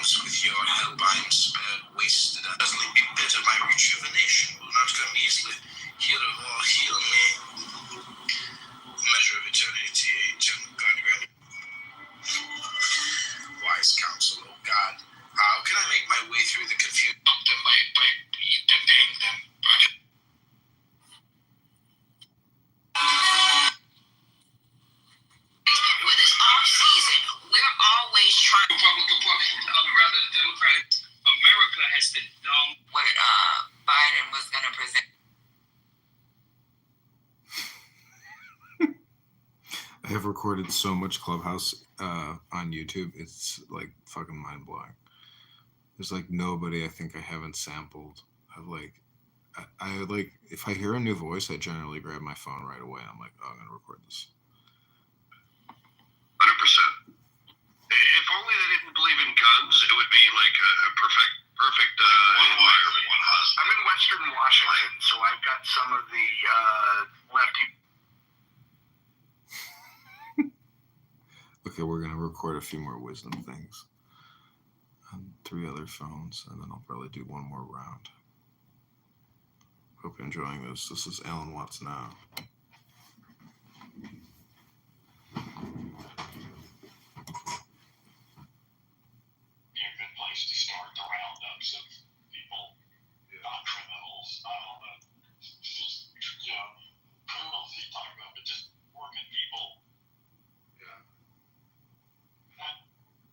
times with your help I am spared, wasted, and doesn't it be better my rejuvenation will not come easily. Heal of all, heal me. Measure of eternity, eternal God, grant me wise counsel, oh God. How can I make my way through the confusion? Them by paying them. With this off season, we're always trying. Rather Democratic America has been dumb. What Biden was going to present. I have recorded so much Clubhouse on YouTube. It's like fucking mind blowing. There's like nobody I think I haven't sampled. I've like, I like, if I hear a new voice, I generally grab my phone right away. I'm like, oh, I'm gonna record this. 100%. If only they didn't believe in guns, it would be like a perfect environment. I'm in Western Washington, so I've got some of the lefty. Okay, we're gonna record a few more wisdom things on 3 other phones, and then I'll probably do one more round. Hope you're enjoying this. This is Alan Watts Now. Place to start the roundups of people, not criminals, not all the just criminals you talk about, but just working people. Yeah.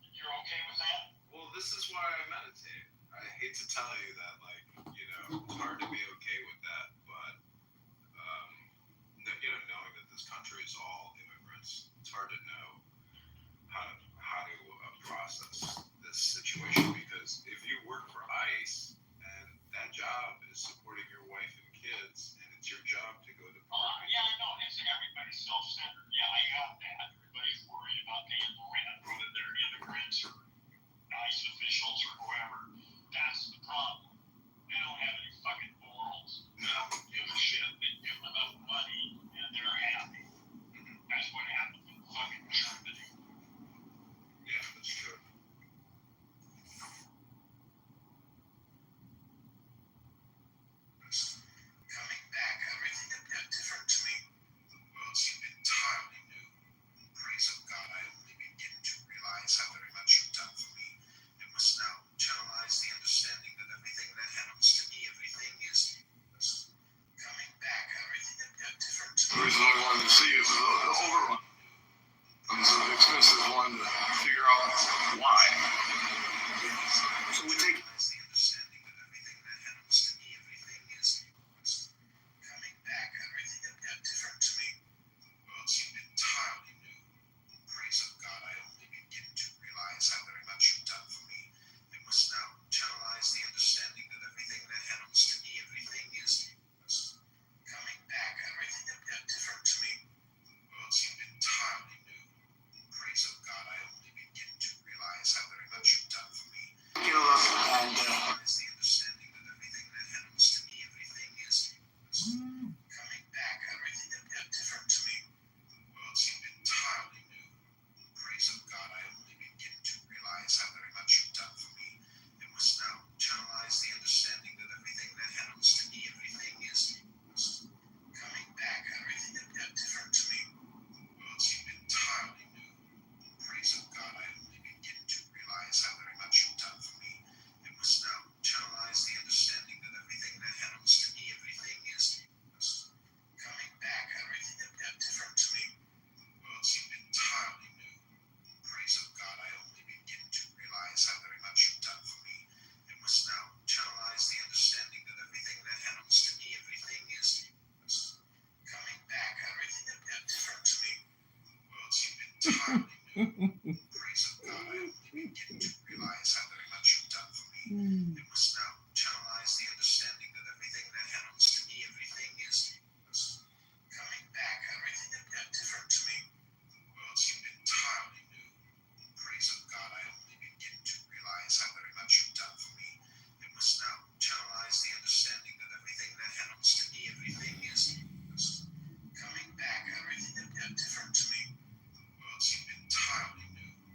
You're okay with that? Well, this is why I meditate. I hate to tell you that, like, it's hard to be okay with that, but knowing that this country is all immigrants, it's hard to know how to process this situation, because if you work for ICE and that job is supporting your wife and kids, and it's your job to go to yeah, I know. It's everybody's self-centered. Yeah, I got that. Everybody's worried about paying the rent, whether they're immigrants or ICE officials or whoever. That's the problem. They don't have any fucking morals. They don't give a shit. They give them enough money and they're happy. That's what happened in fucking Germany. Yeah, that's true. Coming back, everything appeared different to me. The world seemed entirely new. In praise of God, I only begin to realize how very much you've done for me. It must now channelize the understanding that everything that happens to me, everything is coming back, everything appeared different to me. The reason I wanted to see you is the older one. It's an expensive one to figure out why. So we take the understanding that everything that happens to me, everything is coming back, everything appeared different to me. The world seemed entirely new. In praise of God, I only begin to realize how very much you've done for me. It must now channelize the understanding that everything that happens to me, everything is coming back, everything appeared different to me. The world seemed entirely new. In praise of God, I only begin to realize how very much you've done for me. and Is the understanding that everything that happens to me, everything is coming back, everything appeared different to me. The world seemed entirely new. In praise of God, I only begin to realize how very much you've done for me. It must now channelize the understanding that everything that happens to me, everything is coming back, everything appeared different to me. The world seemed entirely new. In praise of God, I only begin to realize how very much you've done for me. It must now channelize the understanding that everything that happens to me, everything is coming back, everything appeared different to me. The world seemed entirely new. In praise of God, I only begin to realize how very much you've done for me. It must now channelize the understanding that everything that happens to me, everything is coming back, everything appeared different to me. The world seemed entirely new. In praise of God, I only begin to realize how very much you've done for me. It must now channelize the understanding that everything that happens to me, everything is coming back, everything appeared different to me. The world seemed entirely new. In praise of God, I only begin to realize how very much you've done for me. It must now channelize the understanding that everything that happens to me, everything is coming back, everything appeared different to me. The world seemed entirely new.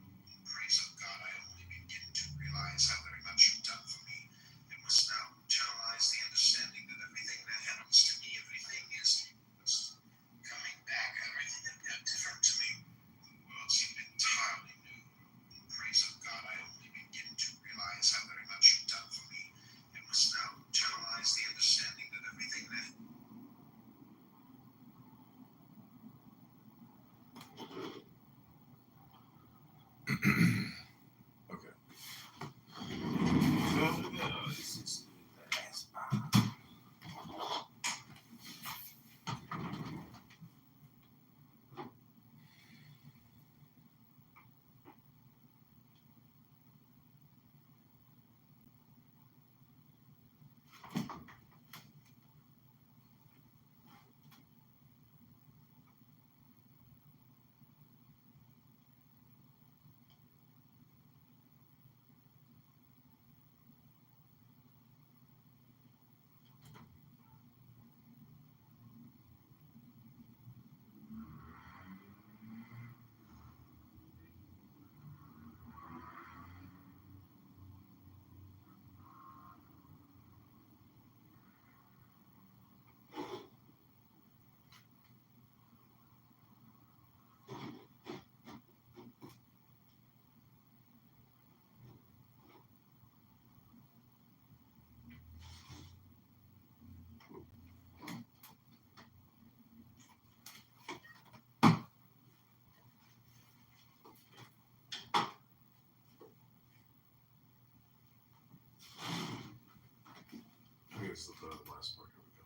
is the last part. Here we go.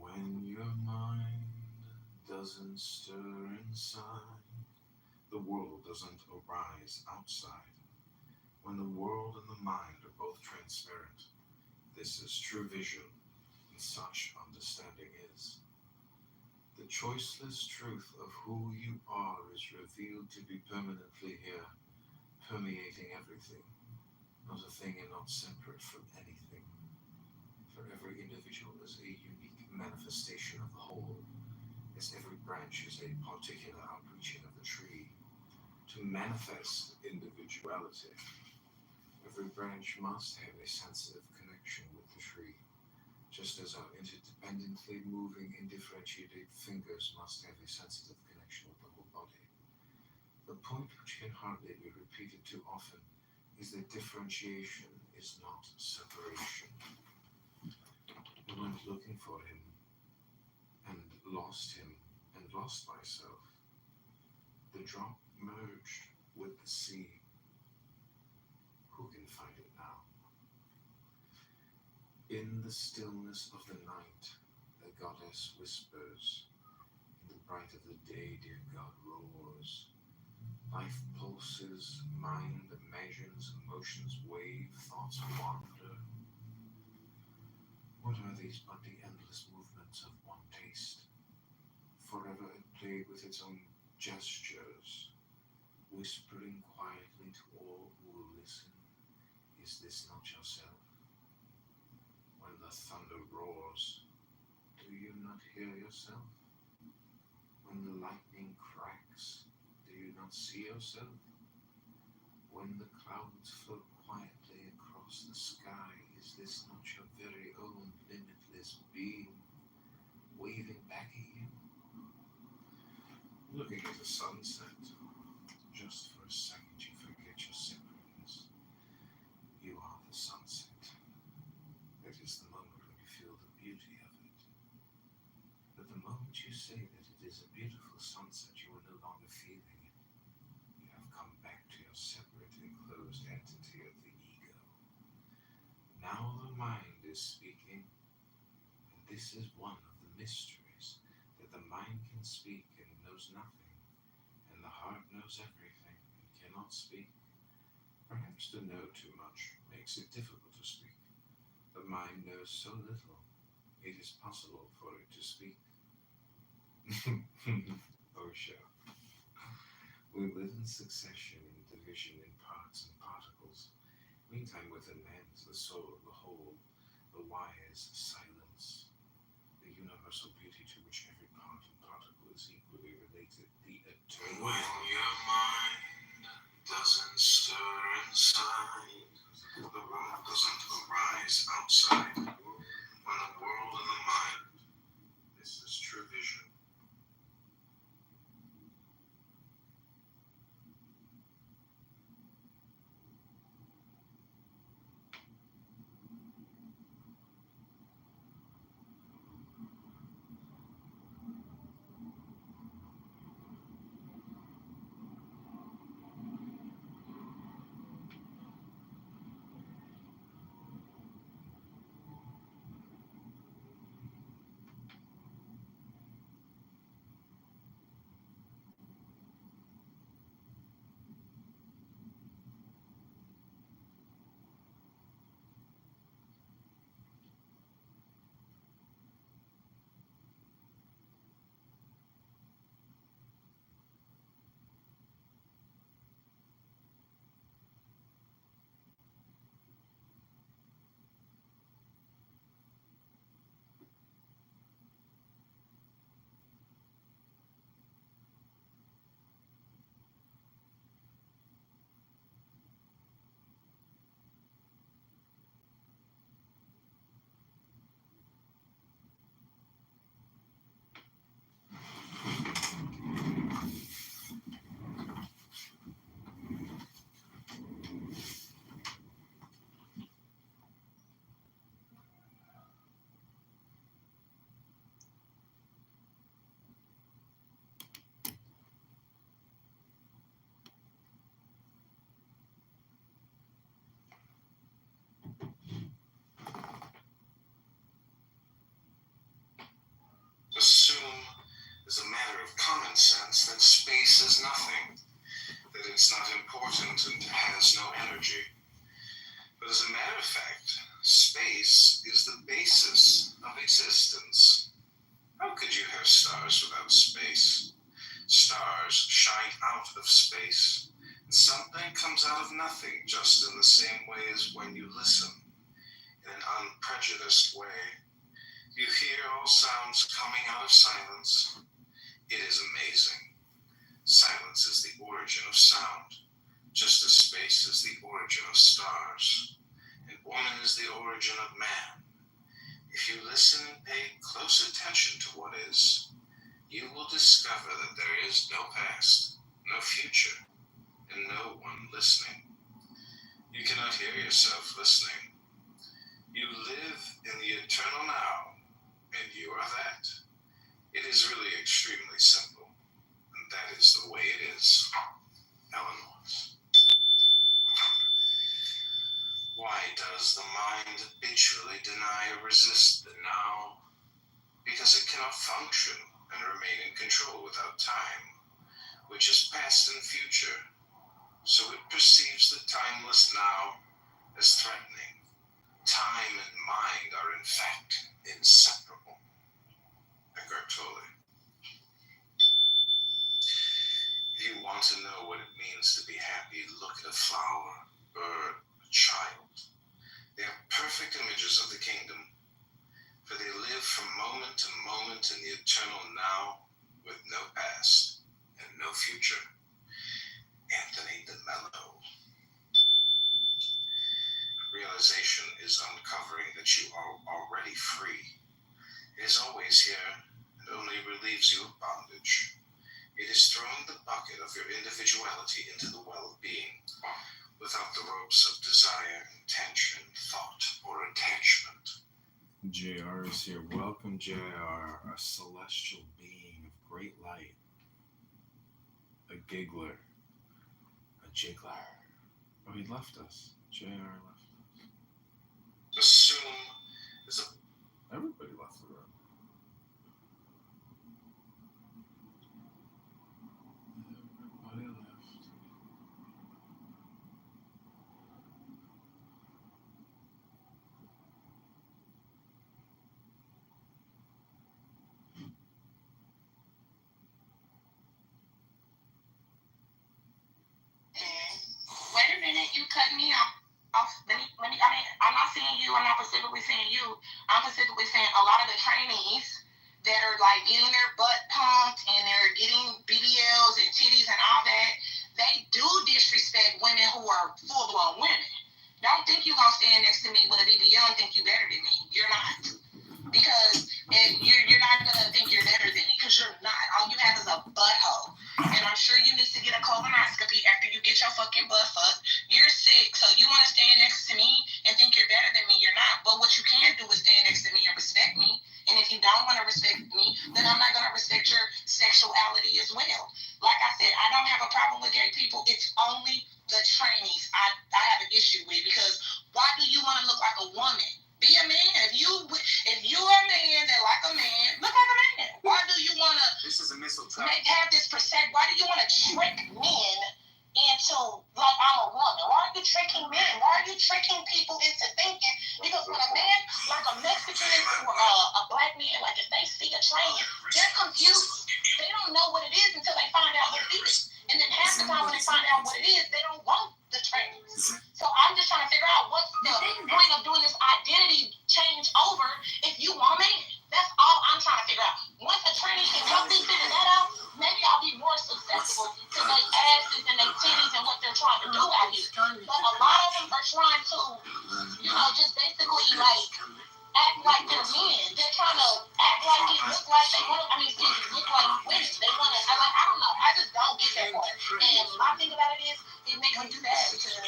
When your mind doesn't stir inside, the world doesn't arise outside. When the world and the mind are both transparent, this is true vision, and such understanding is. The choiceless truth of who you are is revealed to be permanently here, permeating everything, not a thing and not separate from anything. For every individual is a unique manifestation of the whole, as every branch is a particular outreaching of the tree. To manifest individuality, every branch must have a sensitive connection with the tree, just as our interdependently moving, indifferentiated fingers must have a sensitive connection with the whole body. The point which can hardly be repeated too often is that differentiation is not separation. I went looking for him, and lost him, and lost myself. The drop merged with the sea. Who can find it now? In the stillness of the night, the goddess whispers. In the bright of the day, dear God roars. Life pulses, mind imagines, emotions wave, thoughts wander. What are these but the endless movements of one taste? Forever it played with its own gestures, whispering quietly to all who will listen, is this not yourself? When the thunder roars, do you not hear yourself? When the lightning cracks, do you not see yourself? When the clouds float quietly across the sky, is this not your very own limitless being waving back at you? Looking at the sunset, just for a second you forget your separateness. You are the sunset. It is the moment when you feel the beauty of it. But the moment you say that it is a beautiful sunset, you are no longer feeling it. You have come back to your separate, enclosed entity of the ego. Now the mind is speaking, and this is one of the mysteries, that the mind can speak and knows nothing, and the heart knows everything and cannot speak. Perhaps to know too much makes it difficult to speak. The mind knows so little, it is possible for it to speak. Osho. We live in succession, in division, in parts and particles. Meantime, within man is the soul of the whole, the wise silence, the universal beauty to which every part and particle is equally related, the eternal. When your mind doesn't stir inside, the world doesn't arise outside. When the world and the mind, this is true vision. nonsense that space is nothing, that it's not important and has no energy. But as a matter of fact, space is the basis of existence. How could you have stars without space? Stars shine out of space, and something comes out of nothing, just in the same way as when you listen, in an unprejudiced way. You hear all sounds coming out of silence. It is amazing. Silence is the origin of sound, just as space is the origin of stars, and woman is the origin of man. If you listen and pay close attention to what is, you will discover that there is no past, no future, and no one listening. You cannot hear yourself listening. You live in the eternal now, and you are that. It is really extremely simple, and that is the way it is. Ellen Watts. Why does the mind habitually deny or resist the now? Because it cannot function and remain in control without time, which is past and future. So it perceives the timeless now as threatening. Time and mind are in fact inseparable. Eckhart Tolle. If you want to know what it means to be happy, look at a flower, bird, a child. They are perfect images of the kingdom, for they live from moment to moment in the eternal now, with no past and no future. Anthony de Mello. Realization is uncovering that you are already free. It is always here and only relieves you of bondage. It is throwing the bucket of your individuality into the well of being, without the ropes of desire, intention, thought, or attachment. JR is here. Welcome, JR, a celestial being of great light. A giggler. A jiggler. Oh, he left us. JR left us. Assume is a... Everybody left the room. Everybody left. Wait a minute, you cut me off. I'm not saying you, I'm not specifically saying you. I'm specifically saying a lot of the trainees that are like getting their butt pumped and they're getting BBLs and titties and all that, they do disrespect women who are full-blown women. Don't think you're going to stand next to me with a BBL and think you're better than me. You're not. Because you're not going to think you're better than me, because you're not. All you have is a butthole. And I'm sure you need to get a colonoscopy after you get your fucking butt fucked. You're sick, so you want to stand next to me and think you're better than me. You're not. But what you can do is stand next to me and respect me. And if you don't want to respect me, then I'm not going to respect your sexuality as well. Like I said, I don't have a problem with gay people. It's only the trainees I have an issue with, because why do you want to look like a woman? Be a man. If you're a man that like a man, look like a man. Why do you want to? This is a missile trap. Have this percent? Why do you want to trick men into like I'm a woman? Why are you tricking men? Why are you tricking people into thinking? Because when a man, like a Mexican or a black man, like if they see a train, they're confused. They don't know what it is until they find out what it is. And then half the time when they find out what it is, they don't want the train. So I'm just trying to figure out what's the point of doing this identity change over if you want a man. That's all I'm trying to figure out. Once a trainee can help me figure that out, maybe I'll be more susceptible to their asses and their titties and what they're trying to do out here. But a lot of them are trying to, just basically like act like they're men. They're trying to act like it look like they want to, look like women. They want to, I don't know. I just don't get that part. And my thing about it is, it makes me sad because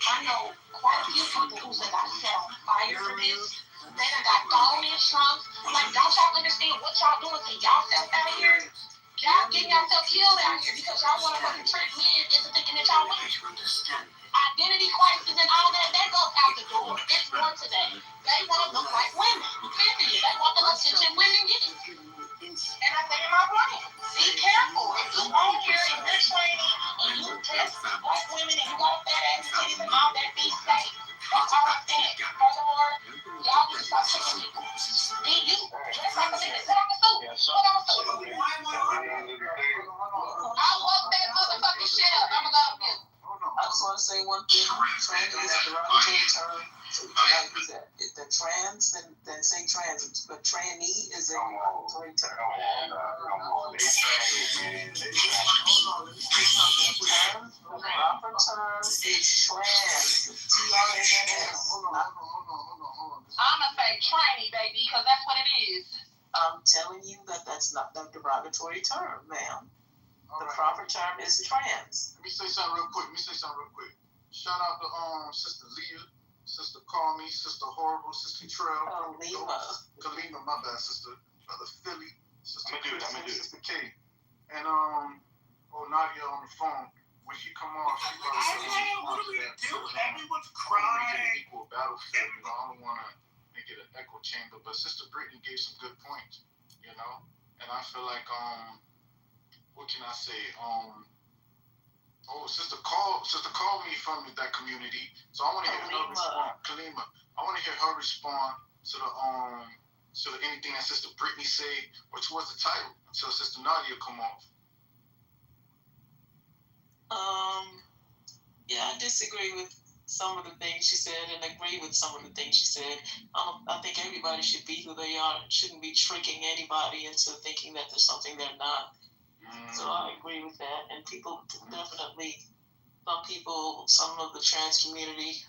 I know quite a few people who said I set on fire for this. They done got thrown in trunks. Like, don't y'all understand what y'all doing to y'allself out here? Y'all getting yourself killed out here because y'all want to fucking trick men into thinking that y'all win. Identity crisis and all that goes out the door. It's more today. They want to look like women. Period. They want the attention women get. And I say in my brain, be careful. If ass black women and you got fat ass titties and all that beef steak. That's all I'm saying. Furthermore, y'all need to stop tricking people. Be you. Dress like a nigga. Put on a suit. Put on a suit. I'll walk that motherfucking shit up. I'm gonna go with you. I just want to say one thing. Trans is a derogatory term, so we cannot use that. If they're trans, then say trans. But tranny is a derogatory term. The proper term is trans. T-R-A-N-S. I'ma say tranny, baby, because that's what it is. I'm telling you that's not the derogatory term, ma'am. The proper term is trans. Let me say something real quick. Shout out to Sister Leah, Sister Call Me, Sister Horrible, Sister Trail, Kalima, my bad, Sister, Brother Philly, Sister Christian, Sister K, and Nadia on the phone. When she come on, she probably said what are we gonna do? Everyone's crying. Equal battlefield. You know, I don't want to make it an echo chamber, but Sister Brittany gave some good points. You know, and I feel like what can I say? Sister called me from that community, so I want to hear her respond. Kalima, I want to hear her respond to anything that Sister Brittany say, or towards the title, until Sister Nadia come off. Yeah, I disagree with some of the things she said and agree with some of the things she said. I think everybody should be who they are. Shouldn't be tricking anybody into thinking that there's something they're not. So I agree with that. And people definitely, some of the trans community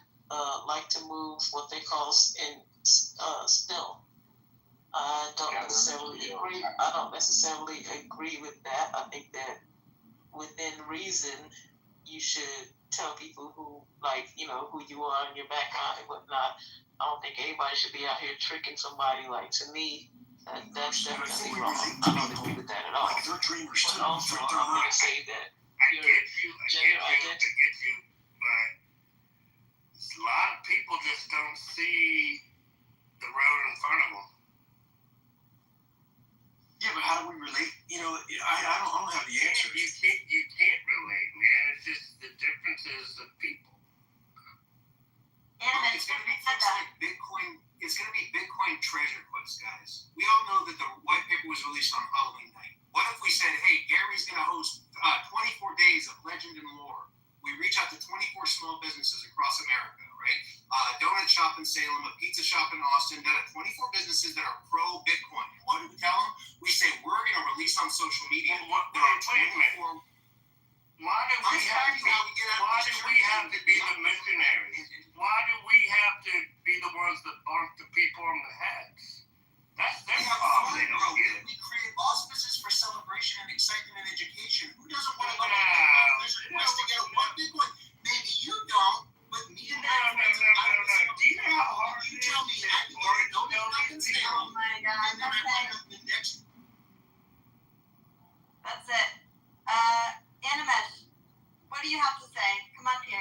like to move what they call still. I don't necessarily agree with that. I think that within reason, you should tell people who you are and your background and whatnot. I don't think anybody should be out here tricking somebody. Like, to me, that's definitely wrong. I don't agree with that at all. But also, I'm going to say that I get you, but a lot of people just don't see the road in front of them. Yeah, but how do we relate? You know, I don't have the answer. You can't relate, man. It's just the differences of people. It's going to be things like Bitcoin. It's going to be Bitcoin treasure quest, guys. We all know that the white paper was released on Halloween night. What if we said, hey, Gary's going to host 24 days of legend and lore? We reach out to 24 small businesses across America, right? Donut shop in Salem, a pizza shop in Austin, 24 businesses that are pro-Bitcoin. What do we tell them? We say, we're going to release on social media. Wait a minute. Why do we have to be the missionaries? Why do we have to be the ones that bump the people on the heads? That's their problem. They don't get it. We create auspices for celebration and excitement and education. Who doesn't want to go to get one Bitcoin? Maybe you don't, but me and that. Do you know how hard you tell me I can get a donut in Salem, Oh my God, and then I find out the next. That's it. Animesh, what do you have to say? Come up here.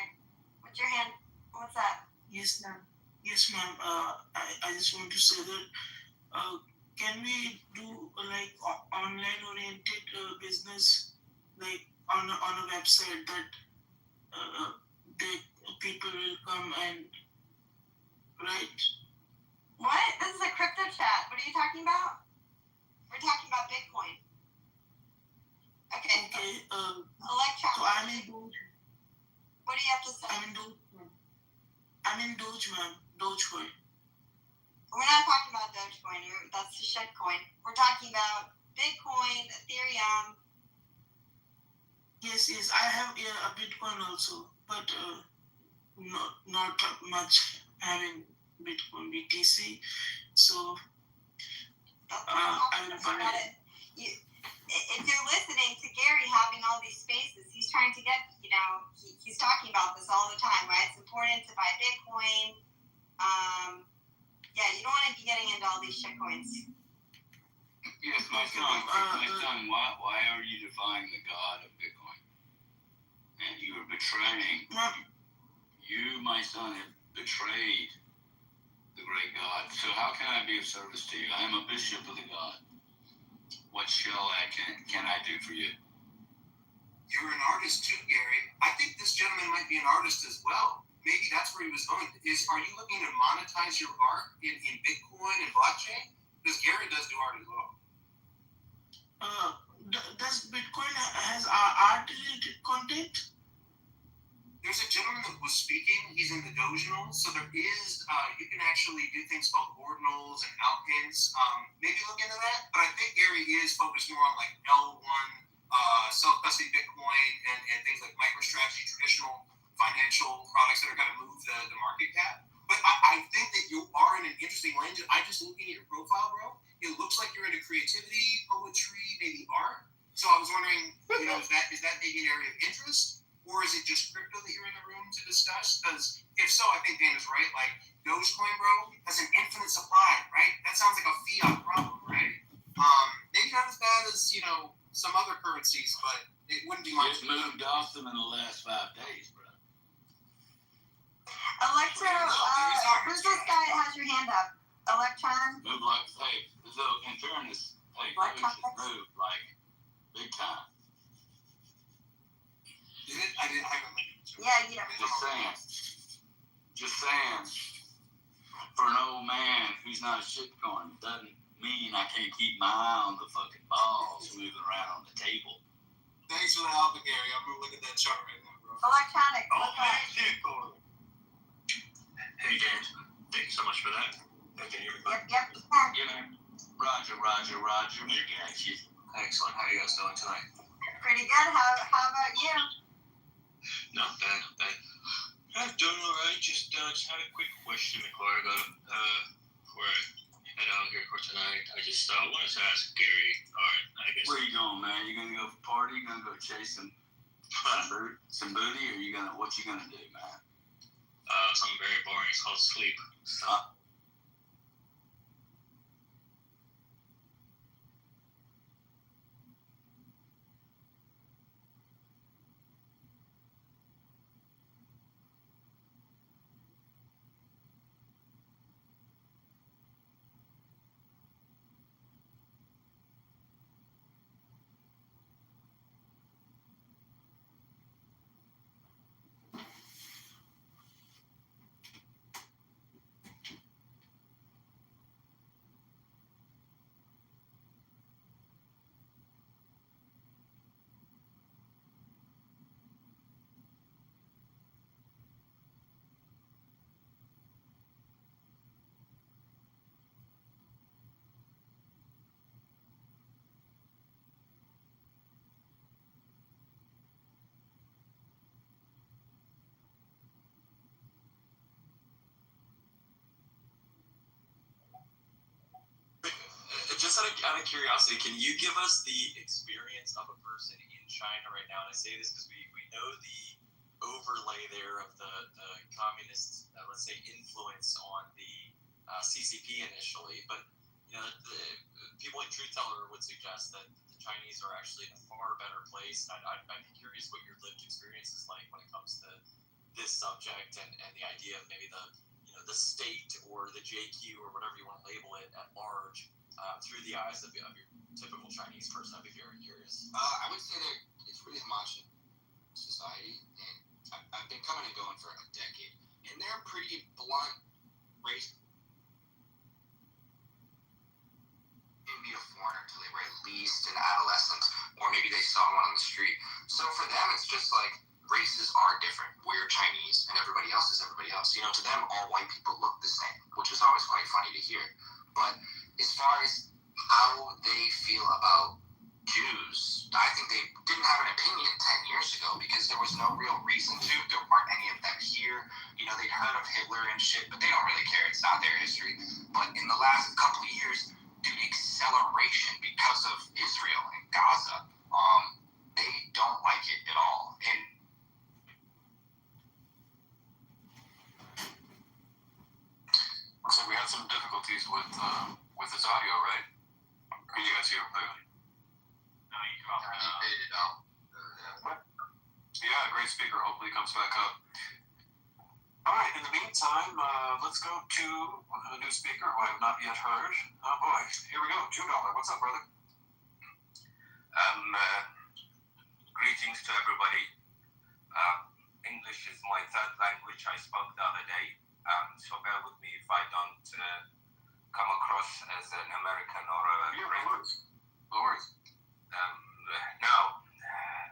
What's your hand? What's up? Yes, ma'am. I just want to say that can we do like online oriented business, like on a website that people will come and write? What? This is a crypto chat. What are you talking about? We're talking about Bitcoin. Okay. Electron. So I'm in Doge. What do you have to say? I'm in Doge, ma'am. Dogecoin. We're not talking about Dogecoin. That's a shitcoin. We're talking about Bitcoin, Ethereum. Yes. I have a Bitcoin also, but not much having Bitcoin BTC. So I will buy it. If you're listening to Gary having all these spaces, he's trying to get, he's talking about this all the time, right? It's important to buy Bitcoin. You don't want to be getting into all these shitcoins. Yes, my son, why are you defying the God of Bitcoin? And you are betraying. You, my son, have betrayed the great God. So how can I be of service to you? I am a bishop of the God. What can I do for you? You're an artist too, Gary. I think this gentleman might be an artist as well. Maybe that's where he was going. Are you looking to monetize your art in Bitcoin and blockchain? Because Gary does do art as well. Does Bitcoin has art-related content? There's a gentleman that was speaking. He's in the Doginal, so there is. You can actually do things called ordinals and outpins. Maybe look into that. But I think Gary is focused more on like L1, self-custody Bitcoin, and things like MicroStrategy, traditional financial products that are going to move the market cap. But I think that you are in an interesting lane. I just looking at your profile, bro. It looks like you're into creativity, poetry, maybe art. So I was wondering, is that maybe an area of interest? Or is it just crypto that you're in the room to discuss? Because if so, I think Dana's right. Like, Dogecoin, bro, has an infinite supply, right? That sounds like a fiat problem, right? Maybe not as bad as, some other currencies, but it wouldn't be much. Just moved off them in the last 5 days, bro. Electro, who's this guy that has your hand up? Electron? Move like, hey, so in fairness, hey, Doge has moved, like, big time. I haven't linked to it. Yeah. Just saying, for an old man who's not a shitcoin, doesn't mean I can't keep my eye on the fucking balls moving around on the table. Thanks for the help, Gary. I'm going to look at that chart right now, bro. Electronic. Oh, man, Kitover. Hey, James. Thank you so much for that. Okay, here we go. Yep. Roger. We got you. Excellent. How are you guys doing tonight? Pretty good. How about you? Not bad. I'm doing all right. Just had a quick question before I head out here for tonight. I just wanted to ask Gary. All right, I guess. Where you going, man? You gonna go party? You gonna go chase some booty? Or what you gonna do, man? Something very boring. It's called sleep. Just out of curiosity, can you give us the experience of a person in China right now? And I say this because we know the overlay there of the communist, let's say, influence on the CCP initially. But the people like Truth Teller would suggest that the Chinese are actually in a far better place. I'd be curious what your lived experience is like when it comes to this subject and the idea of maybe the state or the JQ or whatever you want to label it at large. Through the eyes of your typical Chinese person. I'd be very curious. I would say that it's really homogenous society, and I've been coming and going for a decade, and they're pretty blunt, race. They meet a foreigner until they were at least an adolescent, or maybe they saw one on the street. So for them, it's just like races are different. We're Chinese, and everybody else is everybody else. To them, all white people look the same, which is always quite funny to hear. But as far as how they feel about Jews, I think they didn't have an opinion 10 years ago because there was no real reason to. There weren't any of them here. They'd heard of Hitler and shit, but they don't really care. It's not their history. But in the last couple of years, due to acceleration because of Israel and Gaza, they don't like it at all. And looks like we had some difficulties with this audio, right? Can you guys hear it clearly? No, you can faded it out. Yeah, great speaker. Hopefully comes back up. All right, in the meantime, let's go to a new speaker who I have not yet heard. Oh boy, here we go. $2. What's up, brother? Greetings to everybody. English is my third language. I spoke the other day, so bear with me if I don't come across as an American or a No worries. Now,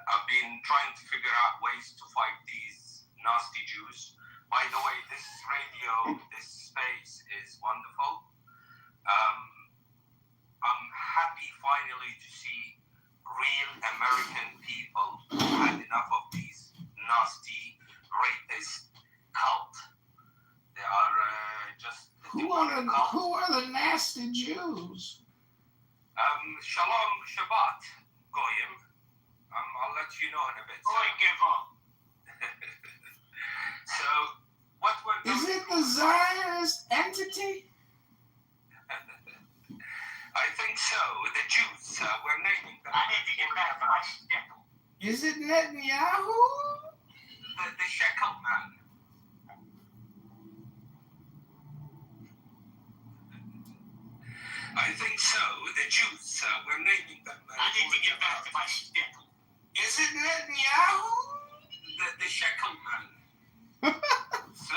I've been trying to figure out ways to fight these nasty Jews. By the way, this radio, this space is wonderful. I'm happy finally to see real American people who had enough of these nasty rapist cult. They are just Who are the nasty Jews? Shalom Shabbat, Goyim. I'll let you know in a bit. I give up. So, what we're Is going it the Zionist entity? I think so. The Jews, we're naming them. I need to get back to my schedule. Is it Netanyahu? The shekel man. I think so. The Jews, we're naming them. I need to get back to my schedule. Is it Netanyahu? The shekel man. So,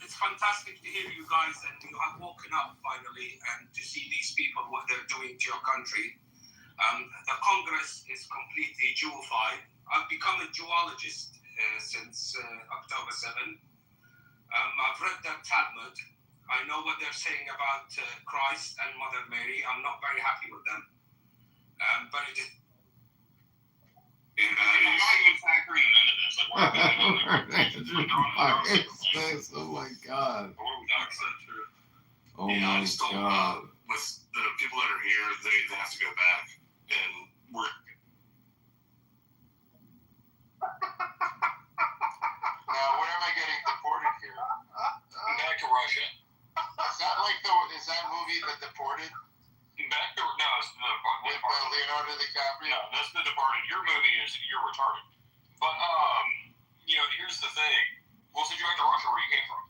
it's fantastic to hear you guys, and you have woken up finally, and to see these people, what they're doing to your country. The Congress is completely Jewified. I've become a Jewologist since October 7. I've read their Talmud. I know what they're saying about Christ and Mother Mary. I'm not very happy with them. But it is... I'm not even factoring none of this. Oh my God. Oh Yeah, my I just don't, God. with the people that are here, they have to go back. And we're... Now, where am I getting deported here? Back to Russia. Is that movie The Deported? Back to... No, it's the... With Leonardo DiCaprio? No, that's The Departed. Your movie is You're Retarded. But, here's the thing. We'll send you back to Russia where you came from.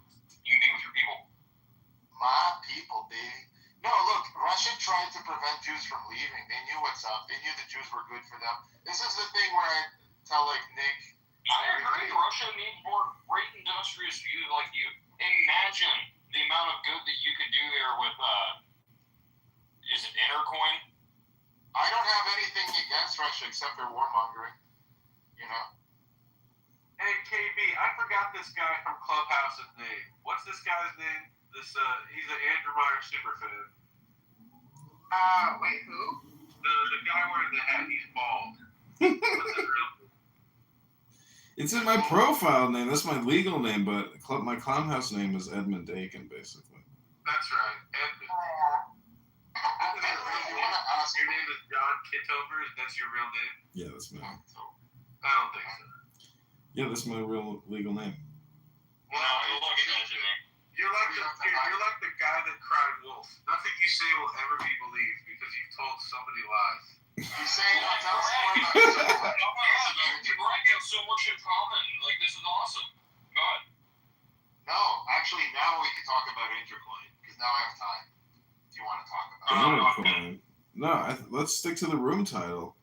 You can be with your people. My people, baby. No, look, Russia tried to prevent Jews from leaving. They knew what's up. They knew the Jews were good for them. This is the thing where I tell, Nick... I agree. Russia needs more great industrious views like you. Imagine the amount of good that you could do there with, is it Intercoin? I don't have anything against Russia except their warmongering. You know? Hey, KB, I forgot this guy from Clubhouse's name. What's this guy's name? He's an Andrew Meyer superfan. Wait, who? The guy wearing the hat, he's bald. What's his real name? It's in my profile name. That's my legal name, but my Clownhouse name is Edmund Dakin, basically. That's right, Edmund. You want to ask Your name is John Kitover? That's your real name? Yeah, that's my. I don't think so. Yeah, that's my real legal name. Well, you're like the guy that cried wolf. Nothing you say will ever be believed because you've told so many lies. You say that sounds more about yourself. Right, you have so much in common. Like, this is awesome. Go ahead. No, actually, now we can talk about Intercoin because now I have time. Do you want to talk about it? No, let's stick to the room title.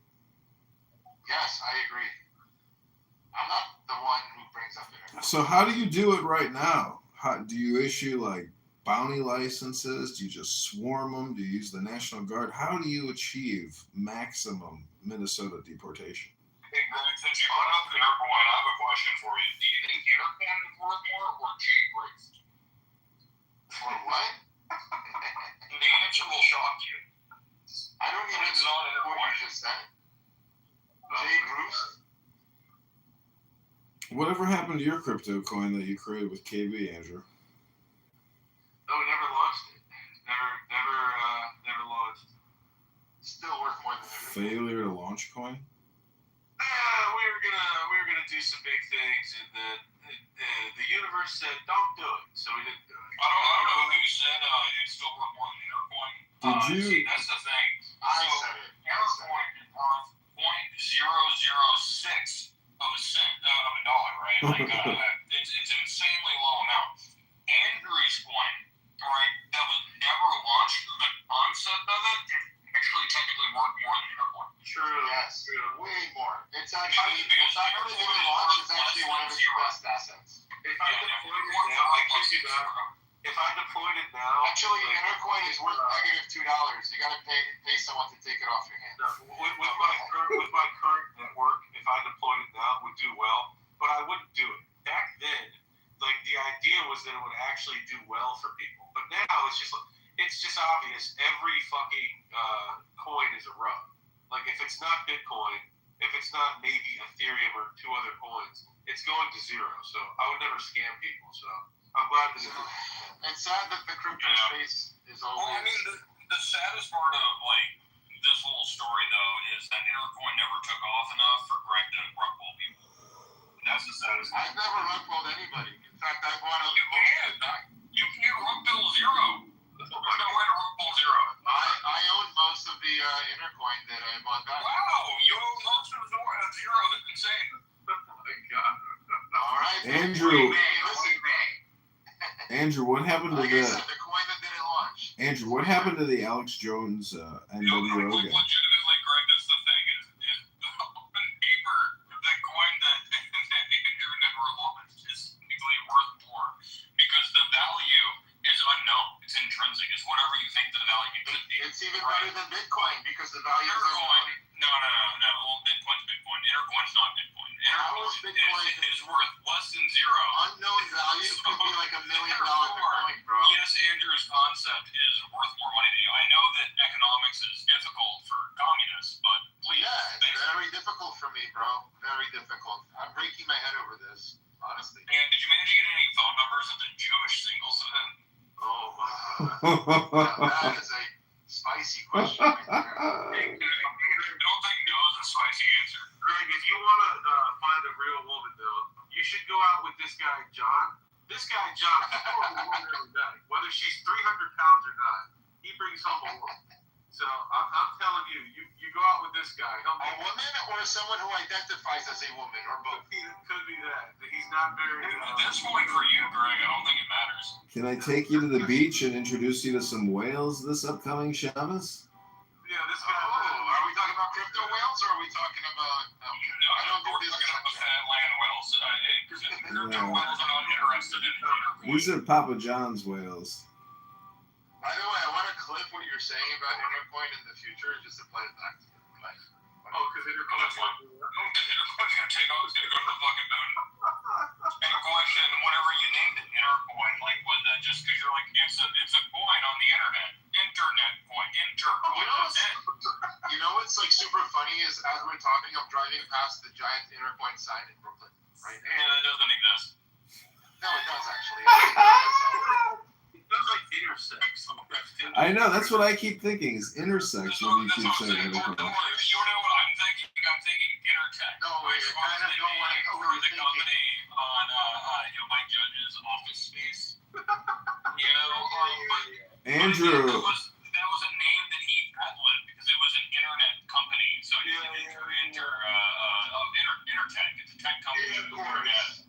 Yes, I agree. I'm not the one who brings up Intercoin. So how do you do it right now? How do you issue bounty licenses? Do you just swarm them? Do you use the National Guard? How do you achieve maximum Minnesota deportation? Hey, Greg, since you brought up Intercoin, I have a question for you. Do you think Intercoin is worth more or Jade Ruth? For what? The answer will shock you. I don't even It's know not what you just said. Jade Ruth? Whatever happened to your crypto coin that you created with KB, Andrew? No, we never launched it. Never launched. Still worth more than everything. Failure to launch coin? We were gonna do some big things, and the universe said don't do it, so we didn't do it. I don't know who said it's still worth more than Intercoin. See, that's the thing. I said it. Intercoin is worth 0.006 of a cent of a dollar, right? It's an insanely low amount. Andrew's coin, right, that was never launched, the concept of it is actually technically worth more than Intercoin. True. Yes. Way more. It's If I deployed it now, Actually, Intercoin is worth -$2. You gotta pay someone to take it off your hands. with my current network, if I deployed it now, it would do well. But I wouldn't do it. Back then, like the idea was that it would actually do well for people. But now it's just obvious. Every fucking coin is a rub. Like if it's not Bitcoin, if it's not maybe Ethereum or 2 other coins, it's going to zero. So I would never scam people. So I'm glad that It's sad that the crypto space is always. Well, I mean, the saddest part of like this whole story though is that Intercoin never took off enough for Greg to rug pull people. And that's the saddest. I've never rug pulled anybody. In fact, I bought out. You can't rug pull zero. There's no way to rug pull zero. I own most of the Intercoin that I bought back. Wow, you own most of zero. That's insane. oh my god. All right, Andrew. Listen, Andrew, what happened to like I the said, the coin that didn't launch. Andrew? What happened to the Alex Jones NWO Like, guy? legitimately, Greg, that's the thing is on paper, the coin that Andrew never launched is legally worth more because the value is unknown. It's intrinsic. It's whatever you think the value could be. It's even better than Bitcoin because the value is Intercoin. unknown. No. Well, Bitcoin's Bitcoin. Intercoin's not Bitcoin. How is Bitcoin is worth less than zero. Unknown value could be like $1 million coin, bro. Yes, Andrew's concept is worth more money to you. I know that economics is difficult for communists, but please. Yeah, it's very difficult for me, bro. Very difficult. I'm breaking my head over this, honestly. And did you manage to get any phone numbers of the Jewish singles event? Oh my god. That is a spicy question right there. I don't think no is a spicy answer. Greg, if you want to find a real woman, though, you should go out with this guy, John. This guy, John, he calls a woman every day. Whether she's 300 pounds or not, he brings home a woman. So I'm telling you, you go out with this guy. A woman or someone who identifies as a woman, or both? Could be that. He's not very... At this point for you, Greg, I don't think it matters. Can I take you to the beach and introduce you to some whales this upcoming Shabbos? Yeah, this guy... Oh, are we talking about crypto whales, or are we talking about... No, I don't think we're talking about fat land whales. Because crypto whales are not interested in Intercoin. These are Papa John's whales. By the way, I want to clip what you're saying about Intercoin in the future just to play it back to you. Like, Oh, because Intercoin's Intercoin's gonna take off. It's gonna go to the fucking moon. And a question: whenever you named it Intercoin, like was that just because you're like it's a coin on the internet, internet coin, Intercoin? That's it. You know what's like super funny is as we're talking, I'm driving past the giant Intercoin sign in Brooklyn right now. Yeah, that doesn't exist. No, it does actually. It does like intersex. I know, that's what I keep thinking is intersex when you keep saying You Intercoin. know what I'm thinking? I'm thinking Intertech. No, wait, As I far as kind of the don't want to name know for what you're the thinking. company on Mike Judge's office space. But Andrew. that was a name that he ad-libbed because it was an internet company. So Intertech. It's a tech company. Intercourse.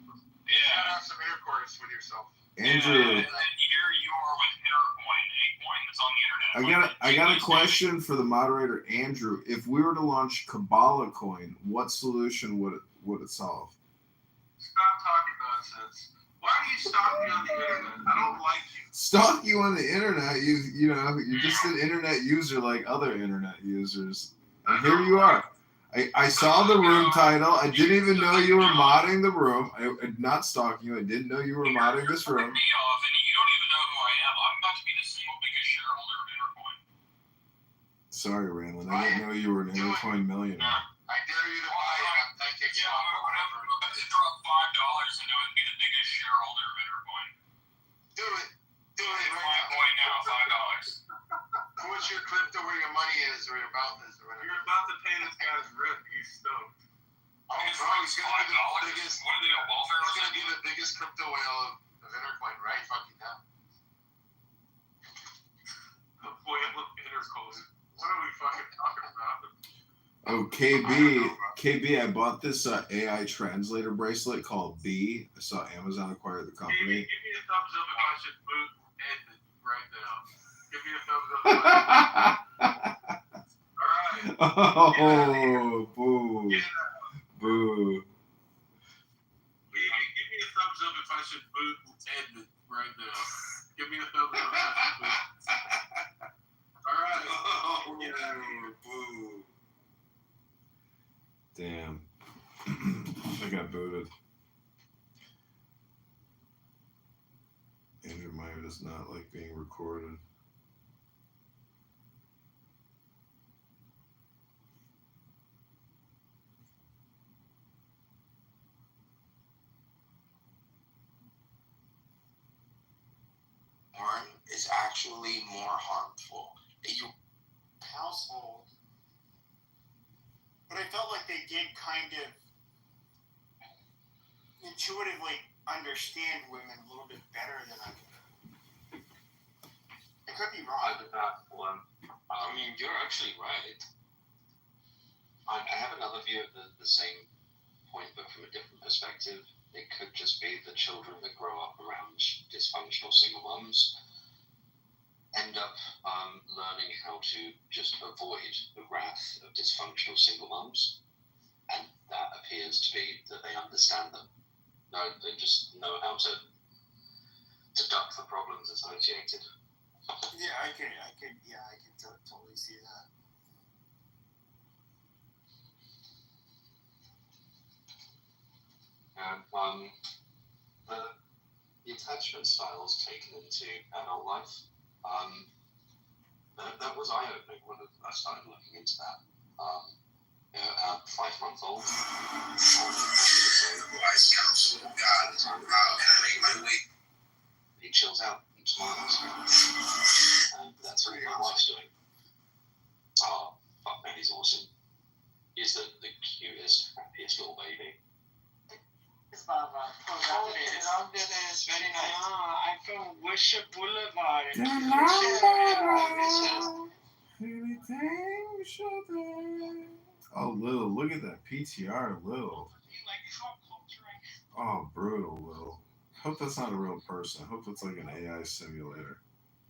You gotta have some intercourse with yourself. Andrew. And then here you are with Intercoin, a coin that's on the internet. I got a question for the moderator, Andrew. If we were to launch Kabbalah Coin, what solution would it solve? Stop talking nonsense. Why do you stalk me on the internet? I don't like you. Stalk you on the internet? You're just an internet user like other internet users. And here you are. I saw the room title. I didn't even know you were modding the room. I'm not stalking you. I didn't know you were modding this room. Me off, and you don't even know who I am. I'm about to be the single biggest shareholder of Intercoin. Sorry, Randall. I didn't know you were an Intercoin millionaire. I dare you to buy it on Pancake Yeah, Swap or I'm whatever. about to drop $5 into it and be the biggest shareholder of Intercoin. Do it. Do it It's right now. $5 now, $5. What's your crypto where your money is or your mouth is or whatever? You're about to pay this guy's rent. He's stoked. Oh, It's bro, he's gonna be the $5. biggest. What are they on welfare or He's gonna be something? the biggest crypto whale of Intercoin right fucking now. Whale of Intercoin. What are we fucking talking about? Oh, KB, I bought this AI translator bracelet called B. I saw Amazon acquire the Give company. me a thumbs up if I should boot Ed right now. Give me a thumbs up. All right. Oh, boo. Boo. Give me a thumbs up if I should boot Ted right now. Give me a thumbs up. All right. Oh, boo. Damn. I got booted. Andrew Meyer does not like being recorded. Porn is actually more harmful. You household, but I felt like they did kind of intuitively understand women a little bit better than I did. I could be wrong. I did not one. I mean, you're actually right. I have another view of the same point, but from a different perspective. It could just be the children that grow up around dysfunctional single moms end up learning how to just avoid the wrath of dysfunctional single moms, and that appears to be that they understand them. No, they just know how to duck the problems associated. Yeah, I can totally see that. And the attachment styles taken into adult life, that was eye-opening when I started looking into that. At 5-month-old, he chills out and smiles, and that's what my wife's doing. Oh, fuck man, he's awesome. He's the cutest, happiest little baby. It's Baba. Oh, it is very nice. I from Wish Boulevard. Oh, Lil, look at that PTR, Lil. Oh, brutal, Lil. Hope that's not a real person. Hope it's like an AI simulator.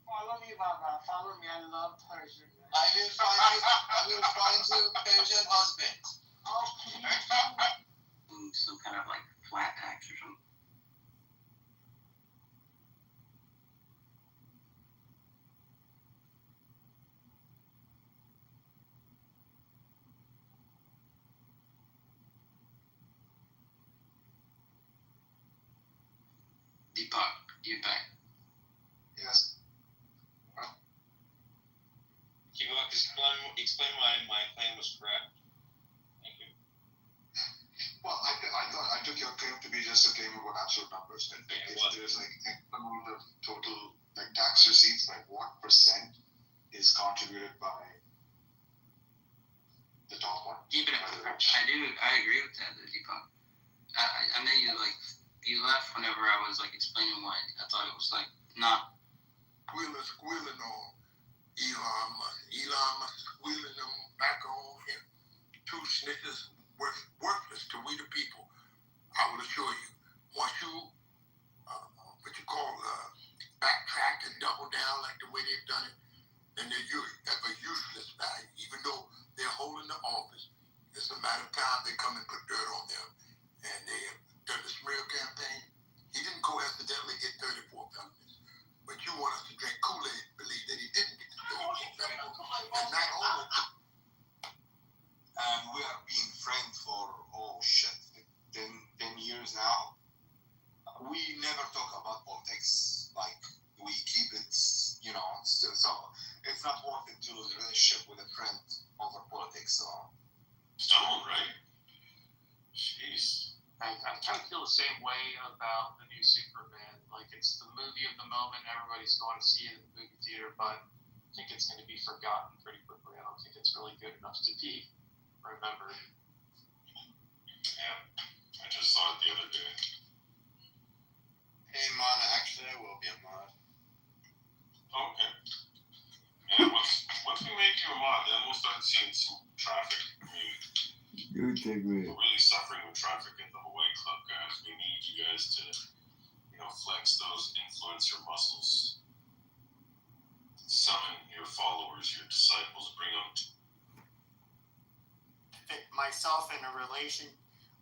Follow me, Baba. Follow me. I love Persian. I will find you a Persian husband. Some kind of like flat tax or something. Deepak, you back? Yes. Deepak, explain why my claim was correct. Thank you. Well, I thought I took your claim to be just a claim about absolute numbers. That there's like amount of total like tax receipts, like what percent is contributed by the top one. Even I agree with that, Deepak. I know you left whenever I was like explaining why. I thought it was like not. Squealing on Elon Musk squealing them back on him. Two snitches worthless to we the people. I will assure you, once you backtrack and double down like the way they've done it, then they're of a useless value. Even though they're holding the office, it's a matter of time they come and put dirt on them. And they have done the smear campaign. He didn't coincidentally get 34 felonies. But you want us to drink Kool-Aid, believe that he didn't get the 34 felonies. And not only. And we are being framed for, 10 years now. We never talk about politics. Like, we keep it, still. So it's not worth it to lose a relationship with a friend over politics. So. Stone, right? Jeez. I kind of feel the same way about the new Superman. Like, it's the movie of the moment. Everybody's going to see it in the movie theater, but I think it's going to be forgotten pretty quickly. I don't think it's really good enough to be remembered. Yeah. I just saw it the other day. Hey, Mana, actually, I will be a mod. Okay. Yeah, once we make you a mod, then we'll start seeing some traffic. I mean, You take me. we're really suffering with traffic at the Hawaii Club, guys. We need you guys to, flex those influencer muscles. Summon your followers, your disciples, bring them. Myself in a relation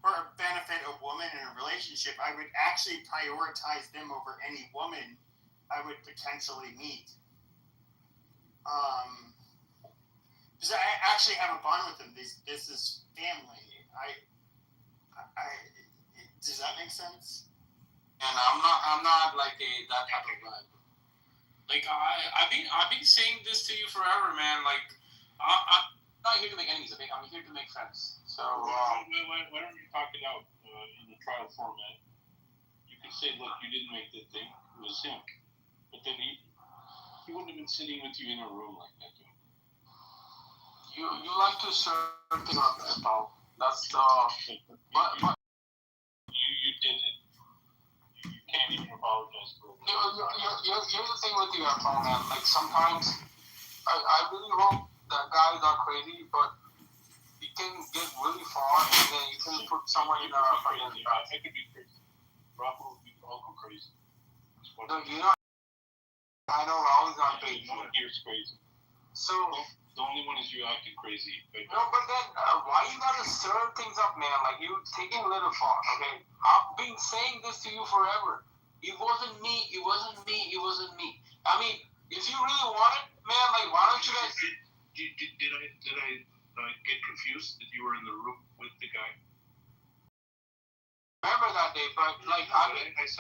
for a benefit a woman in a relationship, I would actually prioritize them over any woman I would potentially meet. Because I actually have a bond with them. This is family. Does that make sense? And I'm not like that type of guy. Like I've been saying this to you forever, man. Like I'm not here to make enemies. I'm here to make friends. So why don't you talk it out in the trial format? You could say, look, you didn't make the thing. It was him. But then he wouldn't have been sitting with you in a room like that. You like to serve things up, pal. That's the. But you did it. You can't even apologize for it. Here's the thing with you, Paul, man. Like sometimes, I really hope that guy is not crazy, but you can get really far, and then you can put someone in a fucking. I could be crazy. Rob will go crazy. No, you know. I know Raul's not crazy. No one here is crazy. So. The only one is you acting crazy. No, but then why you gotta stir things up, man? Like you taking a little far, okay? I've been saying this to you forever. It wasn't me. It wasn't me. It wasn't me. I mean, if you really want it, man, like why don't you guys? Did I get confused that you were in the room with the guy? Remember that day, but like I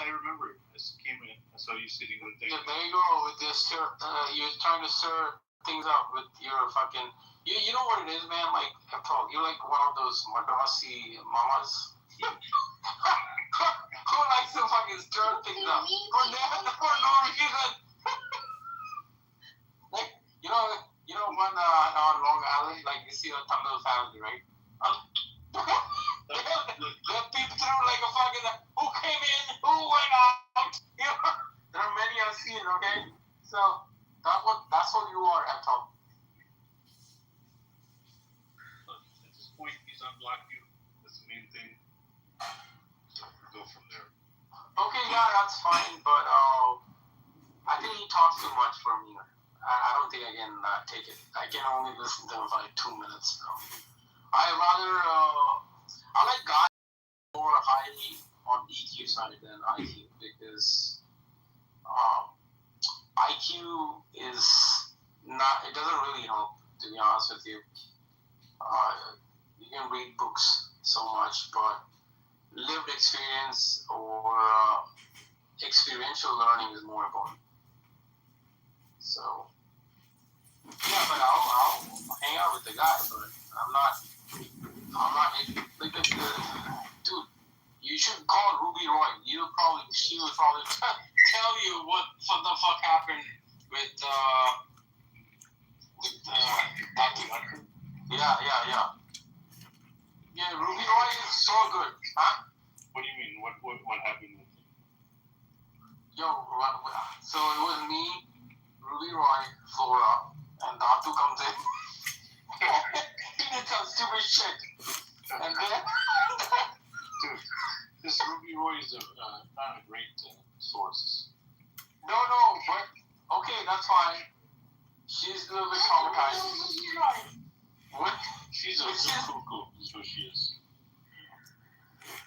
remember it. I came in. I saw you sitting with the. Yeah, there you go with this. You're trying to stir things up with your fucking. You know what it is, man? Like, you're like one of those Madrasi mamas who likes to fucking stir things up for no reason. Like, you know when on Long Island, like you see a Tamil family, right? They peep through like a fucking who came in, who went out. You know, there are many I've seen. Okay, so. That's what you are, Tom. At this point, he's unblocked you. That's the main thing. So we'll go from there. Okay, yeah, that's fine, but I think he talks too much for me. I don't think I can take it. I can only listen to him for like 2 minutes. So. I like guys more highly on EQ side than IQ because IQ is not, it doesn't really help, to be honest with you. You can read books so much, but lived experience or experiential learning is more important. So, yeah, but I'll hang out with the guy, but I'm not like dude, you should call Ruby Roy. She would probably tell you what the fuck happened with Yeah. Yeah, Ruby Roy is so good, huh? What do you mean? What happened with him? Yo, so it was me, Ruby Roy, Flora, and Datu comes in. He did some stupid shit. And then dude, this Ruby Roy is not a great source. No, but okay, that's fine. She's a little bit traumatized. What? She's a cuckoo, is what she is.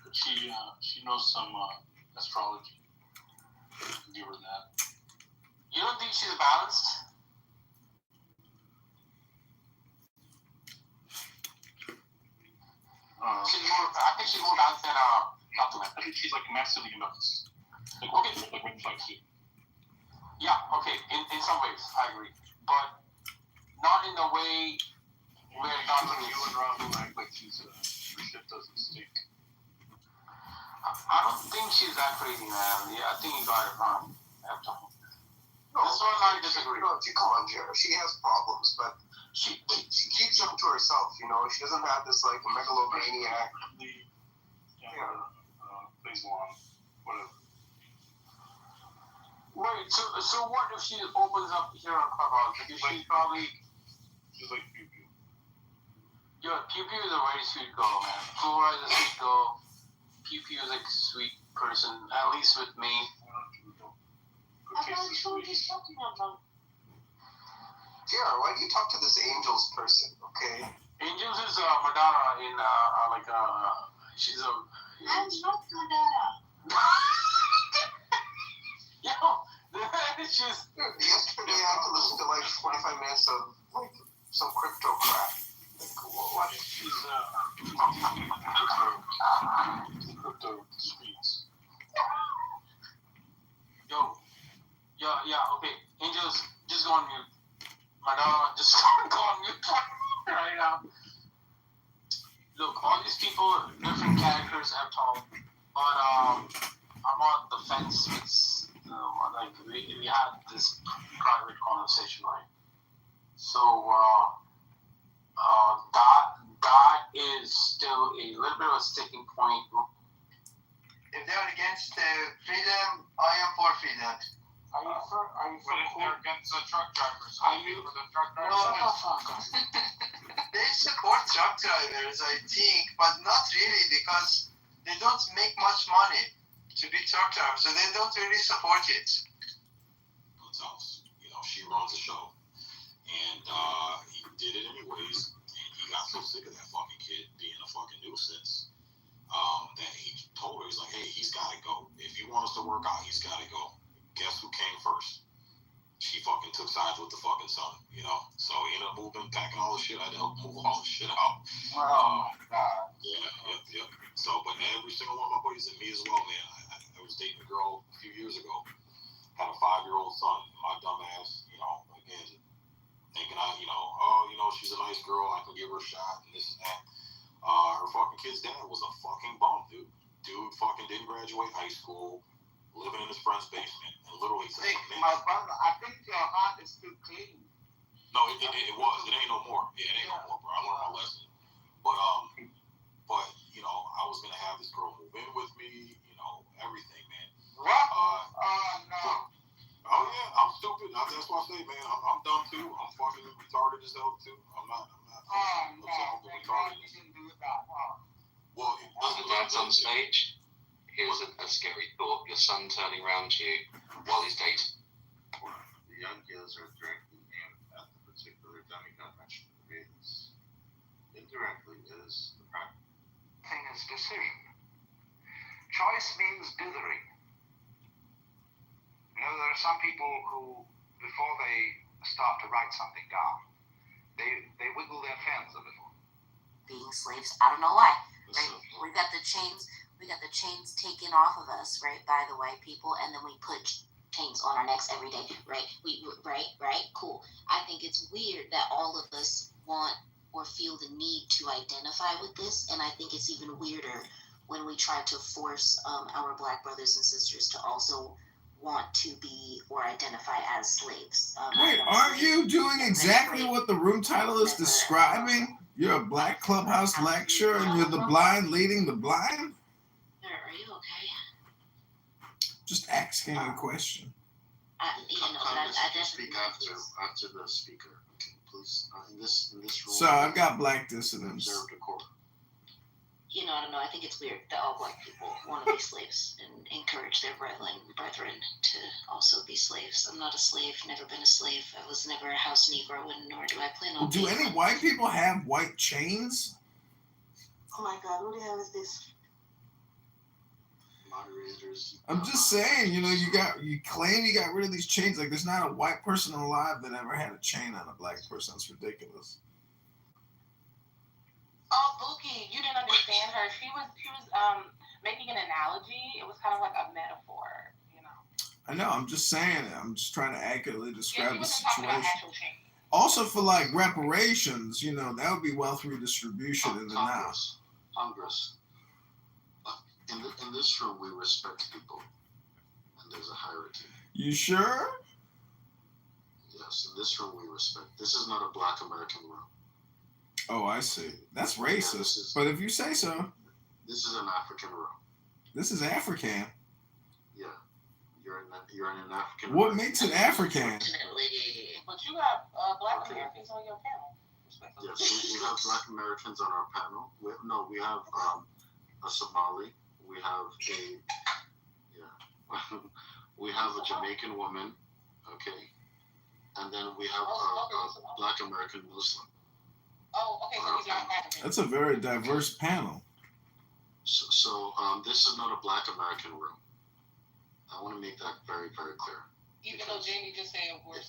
But she knows some astrology. Give her that. You don't think she's balanced? I think she's more balanced than Fatima. I think she's like massively imbalanced. Like red flag suit. Yeah, okay, in some ways, I agree. But not in the way where Fatima is. You and Rahul act like she's her shit doesn't stink. I don't think she's that crazy, man. Yeah, I think you got it wrong. No, this one I disagree. No, come on, Jared. She has problems, but she keeps them to herself, you know. She doesn't have this, like, megalomaniac. Plays along, whatever. Wait, so what if she opens up here on Clubhouse? Because she's probably... She's like Pew Pew. Yeah, Pew Pew is a very sweet girl, man. Flora is a sweet girl. Pew Pew is a sweet person, at least with me. I thought we were just talking about. Yeah, why do you talk to this Angels person, okay? Angels is Madara in She's a. I'm not Madara. She's. Yesterday I had to listen to like 45 minutes of like some crypto crap. What? She's crypto streets. Yeah, okay. Angels, just go on mute. Madara, just go on mute right now. Look, all these people, different characters have talked, but I'm on the fence with, like, we had this private conversation, right? So, that is still a little bit of a sticking point. If they're against freedom, I am for freedom. Are you for they're against the truck drivers? Are you for the truck drivers? No, they support truck drivers, I think, but not really because they don't make much money to be truck drivers, so they don't really support it. She runs a show, and he did it anyways. And he got so sick of that fucking kid being a fucking nuisance that he told her, he's like, hey, he's got to go. If you want us to work out, he's got to go. Guess who came first? She fucking took sides with the fucking son, So he ended up moving, packing all the shit. I had to help move all the shit out. Oh, God. Yeah. So, but every single one of my buddies and me as well, man. I was dating a girl a few years ago. Had a 5-year-old son. My dumb ass, again, thinking she's a nice girl. I can give her a shot and this and that. Her fucking kid's dad was a fucking bum, dude. Dude fucking didn't graduate high school. Living in his friend's basement, and literally Hey, my brother, I think your heart is still clean. No, it was. It ain't no more. Yeah, it ain't no more, bro. I learned my lesson. But I was gonna have this girl move in with me. Everything, man. What? No. Oh yeah, I'm stupid. That's what I say, man. I'm dumb too. I'm fucking retarded as hell too. I'm not. No, retarded. You didn't do that. Well, as the dad's on stage. Here's a scary thought: your son turning around to you while he's dating. The young kids are directly aimed at the particular demigod mentioned in the Vedas. Indirectly is the practice. Thing is decision. Choice means dithering. There are some people who, before they start to write something down, they wiggle their pens a little. Being slaves, I don't know why. Right? We got the chains taken off of us, right, by the white people, and then we put chains on our necks every day, right? Right, cool. I think it's weird that all of us want or feel the need to identify with this, and I think it's even weirder when we try to force our black brothers and sisters to also want to be or identify as slaves. Wait, aren't you doing exactly what the room title is describing? You're a black clubhouse lecturer and you're the blind leading the blind? Are you okay? Just asking a question. I definitely speak after the speaker. Okay, please. In this room. So I've got black dissidents. Observe decorum. I don't know. I think it's weird that all black people want to be slaves and encourage their brethren to also be slaves. I'm not a slave, never been a slave. I was never a house Negro, and nor do I plan on being. Do any white people have white chains? Oh my God, what the hell is this? Moderators. I'm just saying, you claim you got rid of these chains. Like, there's not a white person alive that ever had a chain on a black person. That's ridiculous. Oh, Bookie, you didn't understand her. She was making an analogy. It was kind of like a metaphor, I know. I'm just saying it. I'm just trying to accurately describe the situation. Change. Also, for like reparations, that would be wealth redistribution in the Congress. In this room, we respect people, and there's a hierarchy. You sure? Yes, in this room we respect. This is not a Black American room. Oh, I see. That's racist. But if you say so. This is an African room. This is African. Yeah. You're in an African What room. makes it African? But you got Black Americans on your panel. Yes, we have Black Americans on our panel. We have a Somali. We have we have a Jamaican woman. Okay. And then we have a Black American Muslim. Oh, okay, so he's not African. That's a very diverse panel. So this is not a Black American room. I want to make that very, very clear. Even though Jamie just said we're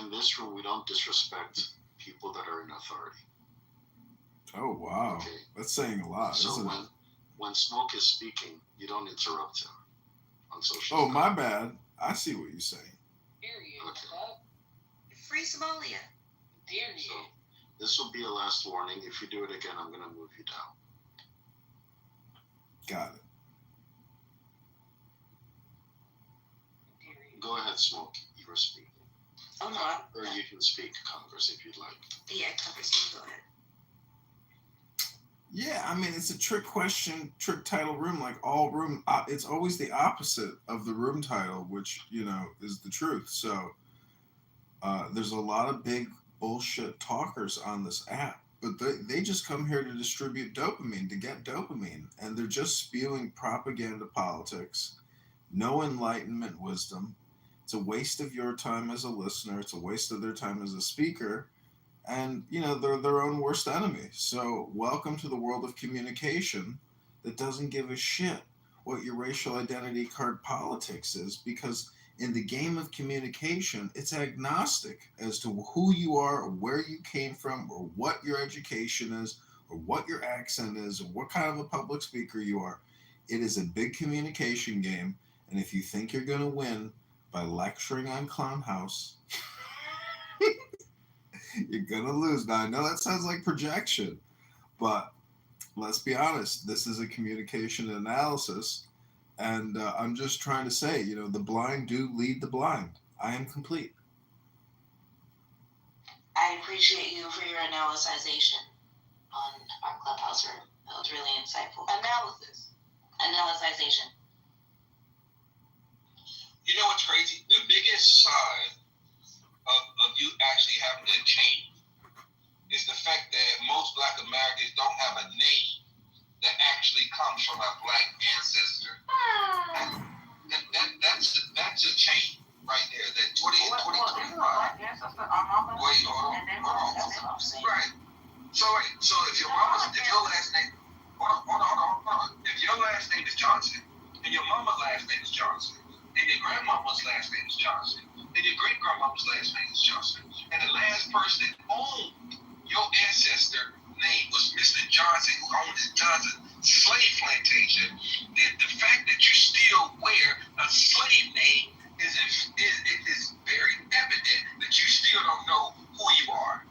in this room, we don't disrespect people that are in authority. Oh wow, Okay. That's saying a lot. So isn't it? when Smoke is speaking, you don't interrupt him on social. Oh, my bad. I see what you're saying. Period. Okay. Free Somalia. Period. So this will be a last warning. If you do it again, I'm gonna move you down. Got it. Go ahead, Smoke. You were speaking. Oh no. Or you can speak, Congress, if you'd like. Yeah, Congress, go ahead. Yeah, I mean, it's a trick question, trick title room, like all room. It's always the opposite of the room title, which, is the truth. So there's a lot of big bullshit talkers on this app, but they just come here to distribute dopamine, to get dopamine. And they're just spewing propaganda politics, no enlightenment wisdom. It's a waste of your time as a listener. It's a waste of their time as a speaker. And, they're their own worst enemy. So welcome to the world of communication that doesn't give a shit what your racial identity card politics is, because in the game of communication, it's agnostic as to who you are or where you came from or what your education is or what your accent is or what kind of a public speaker you are. It is a big communication game. And if you think you're going to win by lecturing on Clown House, you're going to lose. Now, I know that sounds like projection, but let's be honest. This is a communication analysis, and I'm just trying to say, the blind do lead the blind. I am complete. I appreciate you for your analyzation on our Clubhouse room. That was really insightful. Analyzation. You know what's crazy? The biggest sign of you actually having to change is the fact that most Black Americans don't have a name that actually comes from a Black ancestor. That's a change right there. That 2025. Wait, hold on. Right. So if your last name, hold on. If your last name is Johnson, and your mama's last name is Johnson, and your grandmama's last name is Johnson, and your great-grandmama's last name is Johnson, and the last person that owned your ancestor name was Mr. Johnson, who owned the Johnson slave plantation, then the fact that you still wear a slave name is very evident that you still don't know who you are.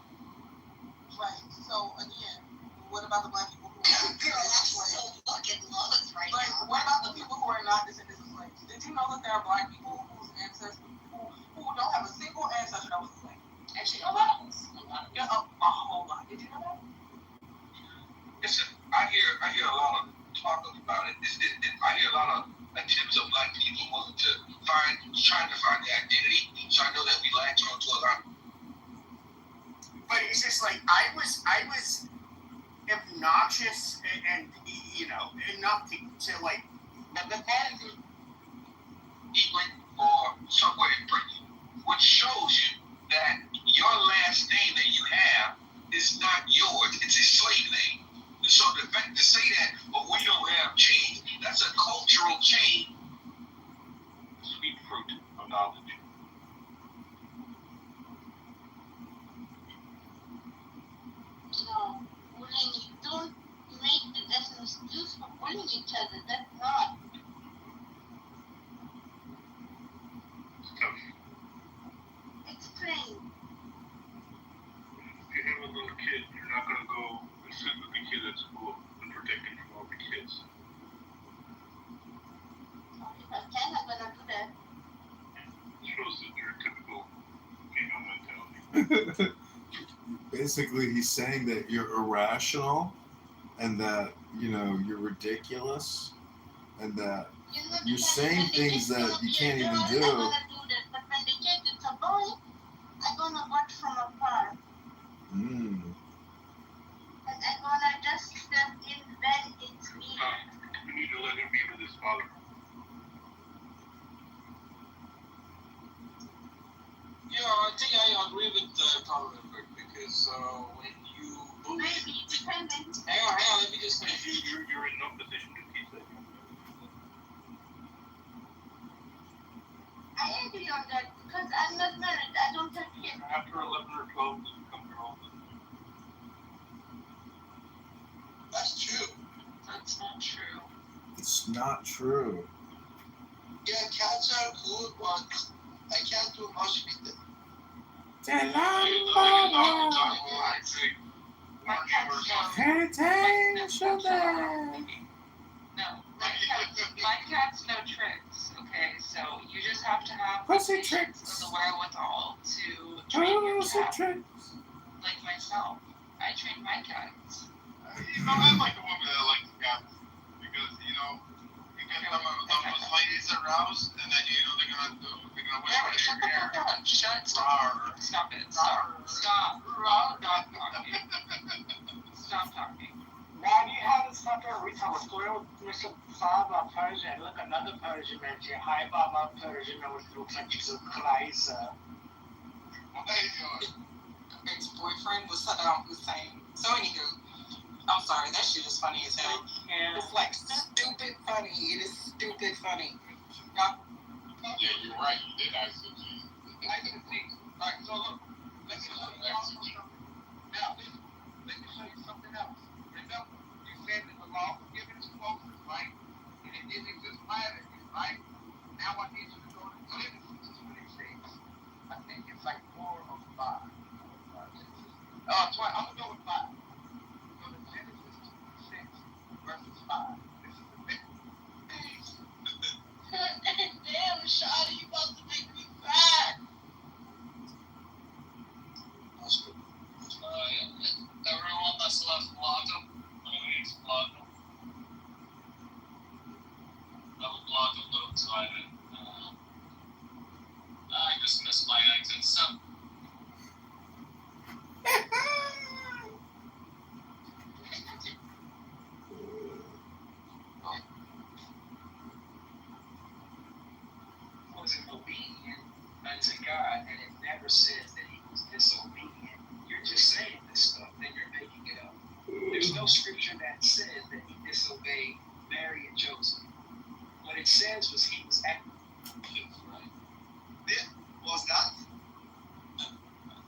Right. So again, what about the Black people who are so fucking lost right now. What about the people who are not descendants of slaves? Did you know that there are Black people whose ancestors who don't have a single ancestor that was a slave? Actually, a lot. Yeah, a whole lot. Did you know that? Listen, I hear a lot of talk about it. I hear a lot of attempts of Black people trying to find their identity. So I know that we latch on to a lot. But it's just like I was obnoxious and enough to like. But that is England or somewhere in Britain, which shows you that your last name that you have is not yours. It's a slave name. So the fact to say that, but we don't have change, that's a cultural change. Sweet fruit of knowledge. No, don't make the essence excuse for bullying each other. That's not. Explain. If you have a little kid, you're not going to go and sit with the kid at school and protect him from all the kids. If I can, I'm going to do that. It shows that you're a typical female mentality. Basically, he's saying that you're irrational and that, you're ridiculous and that you're saying things that you can't even do. But when the kid is a boy, I'm going to watch from afar. And I'm going to just step in when it's needed. You need to let him be with his father. Yeah, I think I agree with Congressman because when you maybe, depending. Hang on, let me just finish. You're in no position to teach that. I agree on that because I'm not married. I don't have kids. After 11 or 12, they become girls. That's true. That's not true. It's not true. Yeah, cats are cool, but I can't do much with them. My cat's my cats know tricks, okay? So you just have to have Pussy tricks. the wherewithal to train your cat. Tricks. Like myself. I train my cats. I like the woman that likes cats because you get those ladies aroused, and then they're gonna whisper in your ear. Shut. Stop it. Stop. Stop talking. Now do you have this fucker every time a spoiled Mr. Saba Persian, look another Persian mention, hi Baba Persian, which looks like Jesus Christ. Ex-boyfriend was Saddam Hussein. So anywho, I'm sorry, that shit is funny as hell. Yeah. It's like stupid funny. It is stupid funny. Yeah, you're right. You did actually. Alright, so look, let me show you something. Now, let me show you something else. Remember, you said that the law was given to Moses, right? And it didn't exist prior to him, right? Now I need you to go to Genesis 26. I think it's like 4 or 5. 20. I'm gonna go with 5. Go to Genesis 26, verses 5. This is the big piece. Damn, Shawty, you about to make me sad. That's good. Everyone that's left Blotto, it's Blotto. Double Blotto, little excited. I just missed my exit, so. Wasn't obedient unto God, and it never says that he was disobedient. You're just saying this stuff, then you're making it up. There's no scripture that says that he disobeyed Mary and Joseph. What it says was he was acting right. Yeah, was that?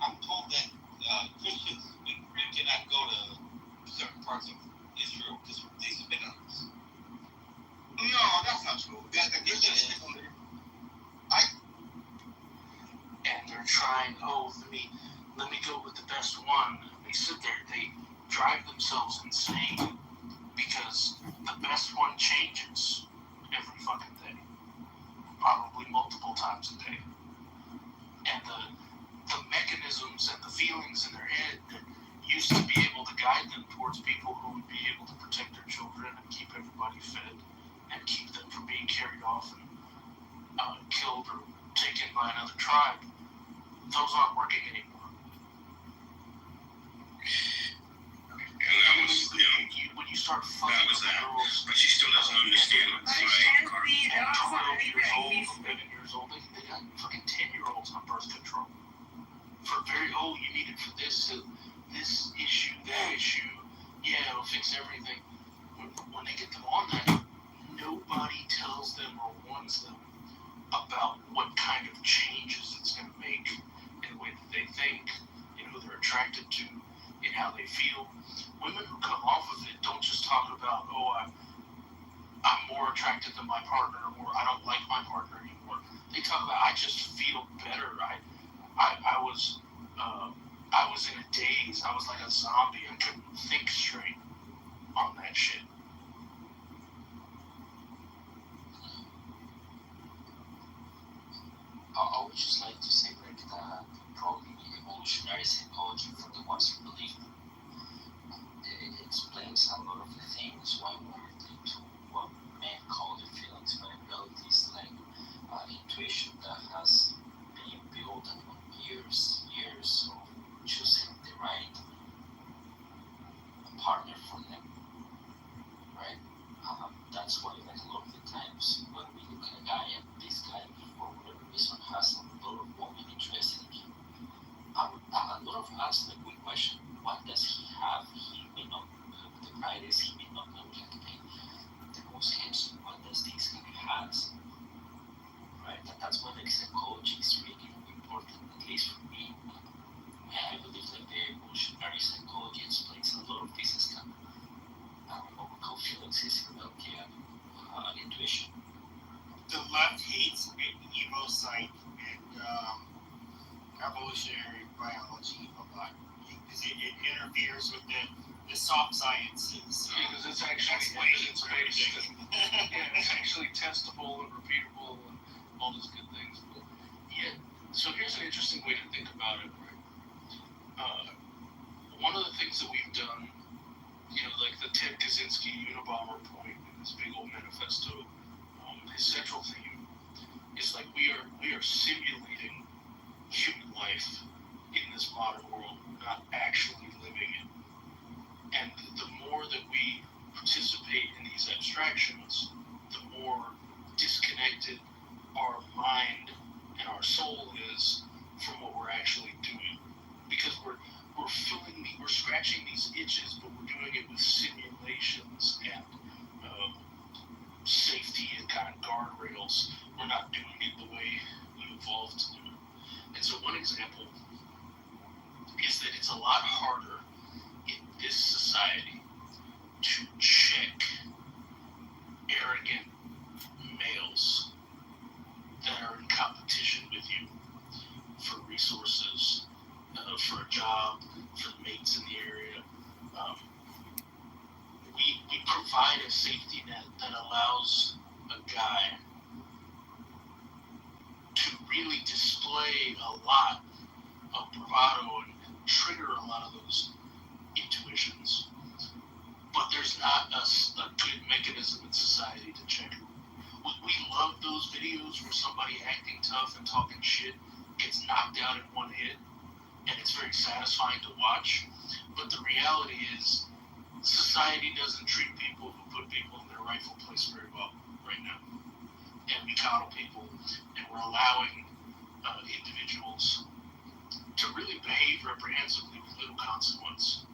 I'm told that Christians, we cannot go to certain parts of Israel because they spit on us. No, that's not true. The Christians spit on them. And they're trying, let me go with the best one. They sit there, they drive themselves insane because the best one changes every fucking day. Probably multiple times a day. And the mechanisms and the feelings in their head that used to be able to guide them towards people who would be able to protect their children and keep everybody fed and keep them from being carried off and killed or taken by another tribe, those aren't working anymore. And that was, when you start fucking with girls, but she still doesn't understand what's right. 12 years old, 11 years old, they got fucking 10-year-olds on birth control. For you need it for this issue, that issue, yeah, it'll fix everything. When they get them on that, nobody tells them or warns them about what kind of changes it's going to make in the way that they think, in who they're attracted to, in how they feel. Women who come off of it don't just talk about, I'm more attracted to my partner, or I don't like my partner anymore. They talk about, I just feel better. I was in a daze. I was like a zombie. I couldn't think straight on that shit. I would just like to say that probably evolutionary psychology for the ones who believe it explains a lot of the things why we're into what men call the feelings, but in reality it's like intuition that has been built upon years of choosing the right partner for them, right? That's why like a lot of the times when we look at a guy and this guy for whatever reason has a lot of hates evopsych and evolutionary biology a lot because it interferes with the soft sciences. Because it's actually evidence-based. Yeah, it's actually testable and repeatable and all those good things. But yeah, so here's an interesting way to think about it, right? One of the things that we've done, like the Ted Kaczynski Unabomber point in this big old manifesto, his central theme is like we are simulating human life in this modern world, not actually living it. And the more that we participate in these abstractions, the more disconnected our mind and our soul is from what we're actually doing. Because we're scratching these itches, but we're doing it with simulations and safety and kind of guardrails. We're not doing it the way we evolved to do it. And so one example is that it's a lot harder in this society to check arrogant males that are in competition with you for resources, for a job, for mates in the area. We provide a safety net that allows a guy to really display a lot of bravado and trigger a lot of those intuitions. But there's not a good mechanism in society to check it. We love those videos where somebody acting tough and talking shit gets knocked out in one hit, and it's very satisfying to watch. But the reality is, society doesn't treat people who put people in their rightful place very well right now. And we coddle people, and we're allowing individuals to really behave reprehensibly with little consequence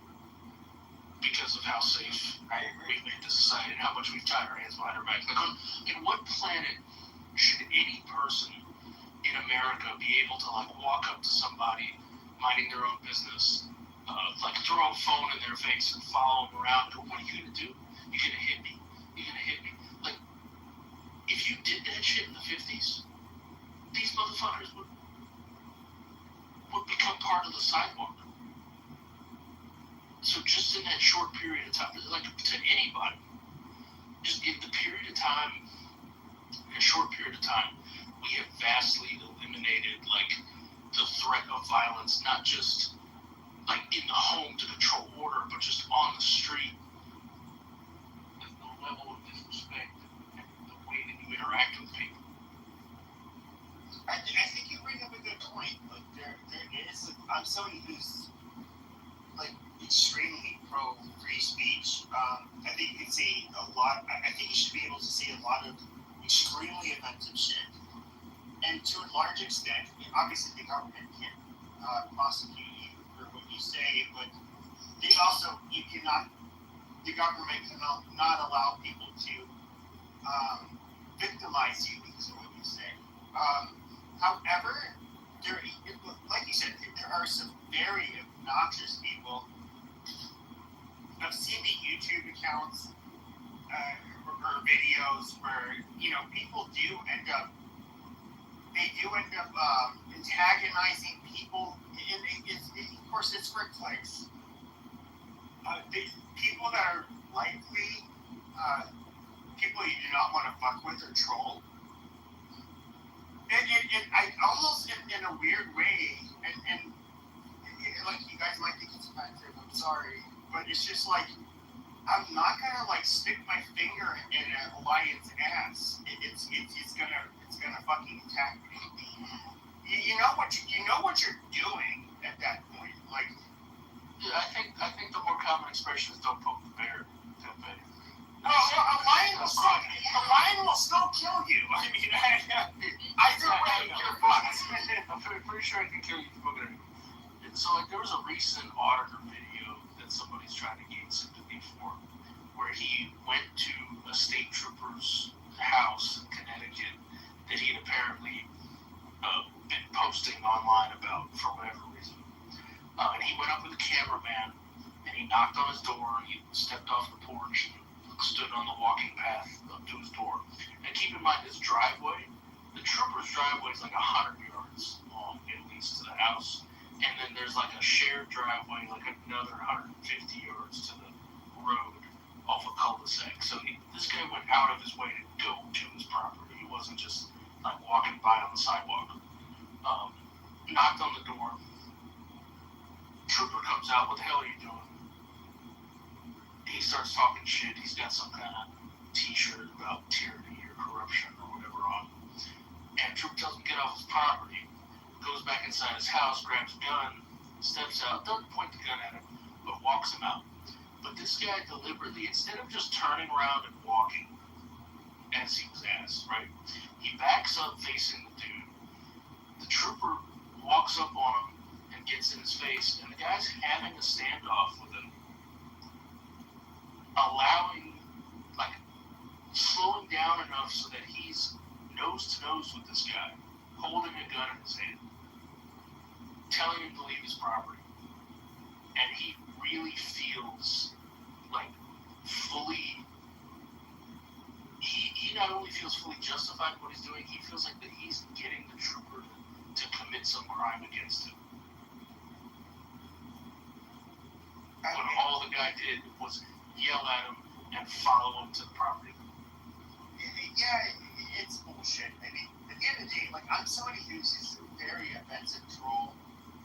because of how safe we've made the society and how much we've tied our hands behind our backs. Like, on what planet should any person in America be able to walk up to somebody minding their own business, throw a phone in their face and follow them around and go, what are you gonna do? You're gonna hit me. You're gonna hit me. Like, if you did that shit in the 50s, these motherfuckers would become part of the sidewalk. So just in that short period of time, like to anybody, just in the period of time, in a short period of time, we have vastly eliminated the threat of violence, not just in the home to control order, but just on the street. The level of disrespect and the way that you interact with people. I think you bring up a good point. There is. I'm somebody who's extremely pro free speech. I think you can say a lot. I think you should be able to say a lot of extremely offensive shit. And to a large extent, obviously the government can prosecute you for what you say, but the government cannot allow people to victimize you because of what you say. However, like you said, there are some very obnoxious people. I've seen the YouTube accounts or videos where people do end up antagonizing people. Of course, it's for clicks. People that are likely people you do not want to fuck with or troll. And I almost in a weird way, and you guys might think it's offensive. I'm sorry, but it's just I'm not gonna stick my finger in a lion's ass. It's gonna fucking attack me. You know what you're doing at that point. Yeah, I think the more common expression is don't poke the bear. No, a lion will still kill you. I mean, either way, you're fucked. I'm pretty sure I can kill you for poking it. So there was a recent auditor video that somebody's trying to gain sympathy for, where he went to a state trooper's house in Connecticut that he had apparently been posting online about for whatever reason. And he went up with a cameraman and he knocked on his door. He stepped off the porch and stood on the walking path up to his door. And keep in mind, his driveway the trooper's driveway is like 100 yards long, at least, to the house. And then there's like a shared driveway, like another 150 yards to the road off a cul-de-sac. So this guy went out of his way to go to his property. He wasn't just like walking by on the sidewalk. Knocked on the door. Trooper comes out. What the hell are you doing? He starts talking shit. He's got some kind of t-shirt about tyranny or corruption or whatever on. And Trooper tells him to get off his property. Goes back inside his house, grabs a gun, steps out, doesn't point the gun at him, but walks him out. But this guy deliberately, instead of just turning around and walking, as he was asked, right, he backs up facing the dude. The trooper walks up on him and gets in his face, and the guy's having a standoff with him, slowing down enough so that he's nose to nose with this guy, holding a gun in his hand, telling him to leave his property. And he really feels like fully, he not only feels fully justified in what he's doing, he feels like that he's getting the trooper to commit some crime against him. When all the guy did was yell at him and follow him to the property. Yeah, it's bullshit. I mean, at the end of the day, like, I'm somebody who's just a very offensive troll.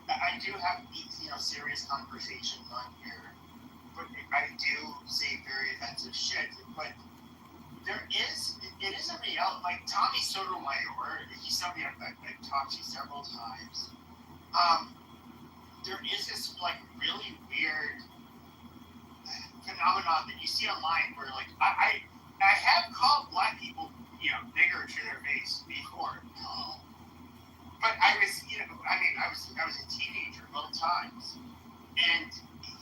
I do have, serious conversations on here, but I do say very offensive shit. But it is a reality. Like, Tommy Sotomayor, he's somebody I've talked to several times. There is this, like, really weird phenomenon that you see online where, like, I have called black people, nigger to their face before. But I was a teenager both times. And,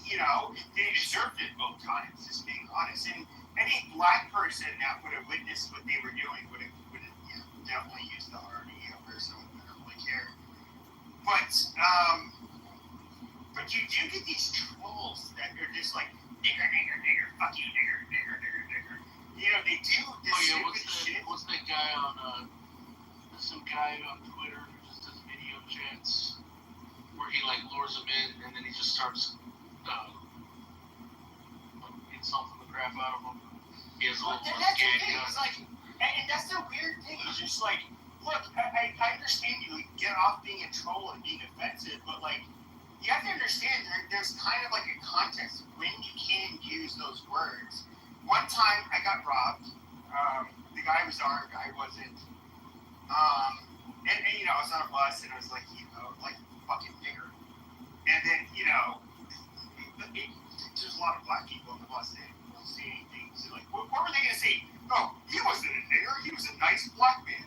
they deserved it both times, just being honest. And any black person that would have witnessed what they were doing would have definitely used the R or so. I don't really care. But you do get these trolls that are just like, nigger, nigger, nigger, fuck you, nigger, nigger, nigger, nigger. They do this stupid shit. What's that guy on, some guy on Twitter who just does video chats where he, like, lures them in and then he just starts, insulting the crap out of them. He has a little That's the thing, it's like, and that's the weird thing, it's just like, look, I understand you get off being a troll and being offensive, but, like, you have to understand there's kind of like a context when you can use those words. One time I got robbed. The guy was armed, I wasn't. And I was on a bus and I was like, like fucking nigger. And then, there's a lot of black people on the bus that don't say anything. So like, what were they gonna say? Oh, he wasn't a nigger, he was a nice black man.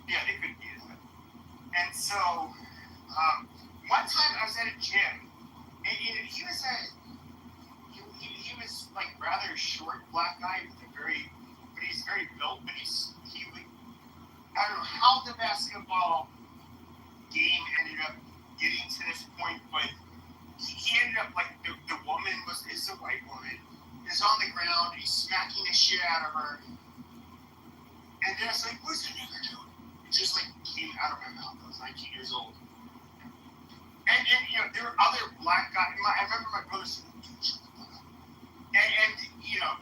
Yeah, they couldn't be that. And so, one time I was at a gym, and he was like rather short black guy with but he's very built, but I don't know how the basketball game ended up getting to this point, but he ended up like the woman is a white woman, is on the ground, he's smacking the shit out of her, and then it's like, what's the nigger doing? It just like came out of my mouth. I was 19 years old. And there were other black guys. I remember my brother saying, and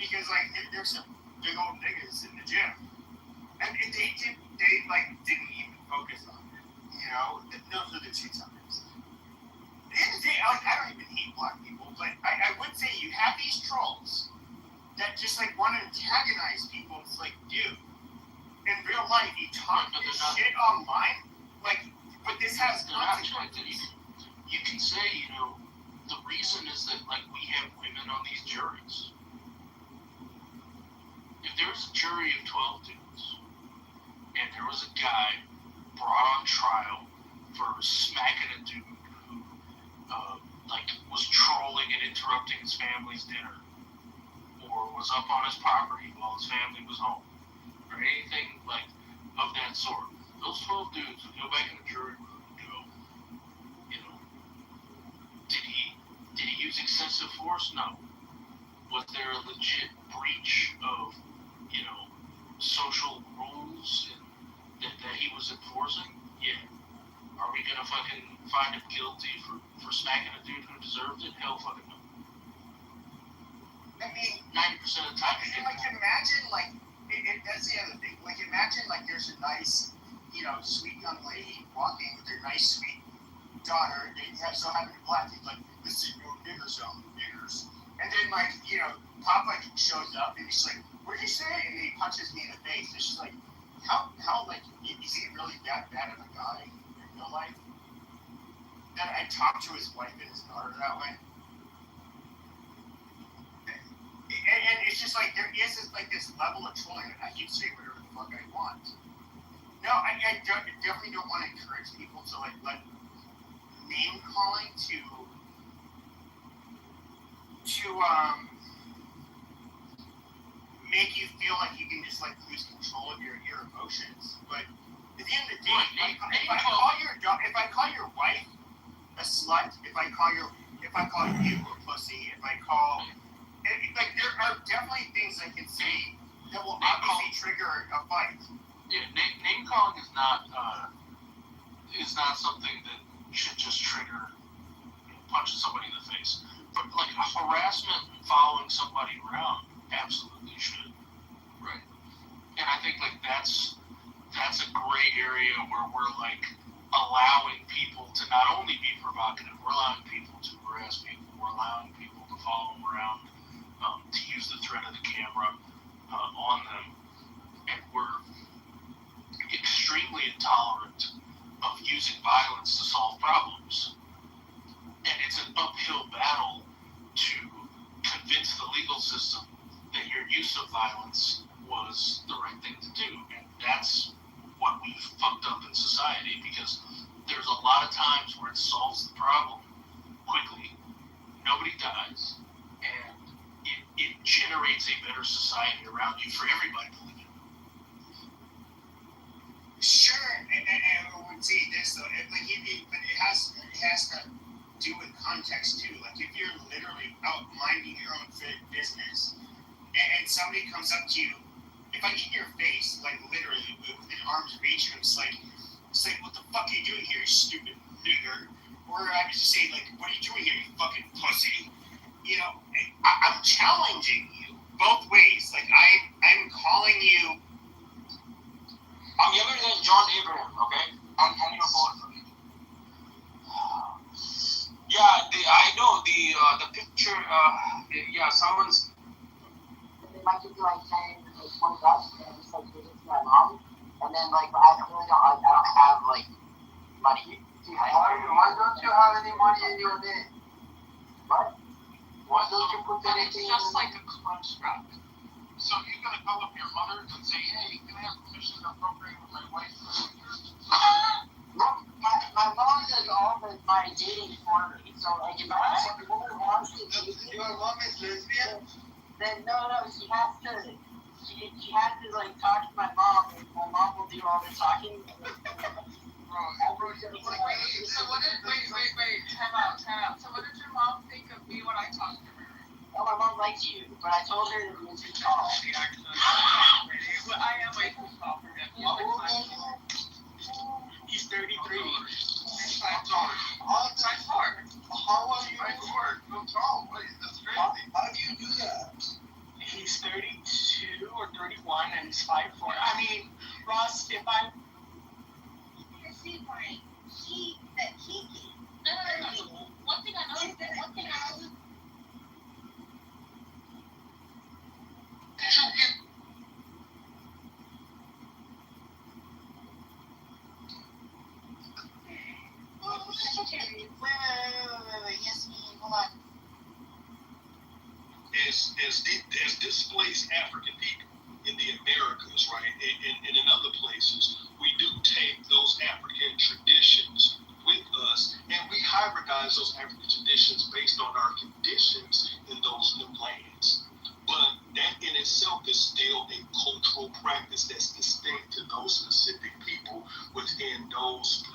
because like there's some big old niggas in the gym, and they didn't even focus on it. Those are the two times. At the end of the day, I don't even hate black people, but I would say you have these trolls that just like want to antagonize people. It's like, dude, in real life, you talk this shit online, like, but this has consequences. You can say, the reason is that, like, we have women on these juries. If there was a jury of 12 dudes, and there was a guy brought on trial for smacking a dude who, was trolling and interrupting his family's dinner, or was up on his property while his family was home, or anything, like, of that sort, those 12 dudes would go back in the jury room and go, Did he use excessive force? No. Was there a legit breach of, social rules and he was enforcing? Yeah. Are we gonna fucking find him guilty for smacking a dude who deserved it? Hell fucking no. I mean, 90% of the time, like imagine like that's the other thing. Like imagine like there's a nice, sweet young lady walking with her nice sweet daughter. They have so having a black thing like this is no nigger zone, niggers. And then like Papa shows up and he's like, "What did you say?" And he punches me in the face. And she's like, "How like is he really that bad of a guy in real life?" That I talked to his wife and his daughter that way. And it's just like there is this level of trolling. I can say whatever the fuck I want. No, I definitely don't want to encourage people to like let name calling to make you feel like you can just like lose control of your emotions. But at the end of the day, if I call your wife a slut, if I call you a pussy, if I call like there are definitely things I can say that will obviously trigger a fight. Yeah, name calling is not something that should just trigger punching somebody in the face. But like harassment and following somebody around absolutely should. Right. And I think like that's a gray area where we're like allowing people to not only be provocative, we're allowing people to harass people, we're allowing people to follow them around, to use the threat of the camera on them, and we're extremely intolerant of using violence to solve problems. And it's an uphill battle to convince the legal system that your use of violence was the right thing to do. And that's what we've fucked up in society, because there's a lot of times where it solves the problem quickly, nobody dies, and it generates a better society around you for everybody to live in. Sure, and I would say this though, but it has to do with context too. Like if you're literally out minding your own business, and somebody comes up to you, if I get in your face, like literally within arm's reach, and it's like, what the fuck are you doing here, you stupid nigger? Or I would just say like, what are you doing here, you fucking pussy? I'm challenging you both ways. Like I'm calling you. I'm younger than John Abraham, okay? I'm your boy for me. Yeah, I know the picture. Someone's. They might give you like 10 or 20 bucks, and just like give it to my mom, and then like I don't have like money. Why don't you have any money in your name? What? Why don't you put anything? It's just like a construct. So you're gonna call up your mother and say, "Hey, can I have permission to appropriate with my wife?" My mom does all my dating for me. So like if a woman wants to date me, Your mom is lesbian? then no, she has to. She has to like talk to my mom, and my mom will do all the talking. So what did time out. So what did your mom think of me when I talked to her? Oh, my mom likes you, but I told her that you're too tall. But I am way too tall for him. He's 33. He's 5'4". 5'4". How are you? 5'4", so tall. That's crazy. How do you do that? He's 32 or 31 and he's 5'4". I mean, Ross, if I'm... See, Brian, that kinky. No. One thing I know. Wait. Yes, hold on. As displaced African people in the Americas, right, and in other places, we do take those African traditions with us, and we hybridize those African traditions based on our conditions in those new lands. But that in itself is still a cultural practice that's distinct to those specific people within those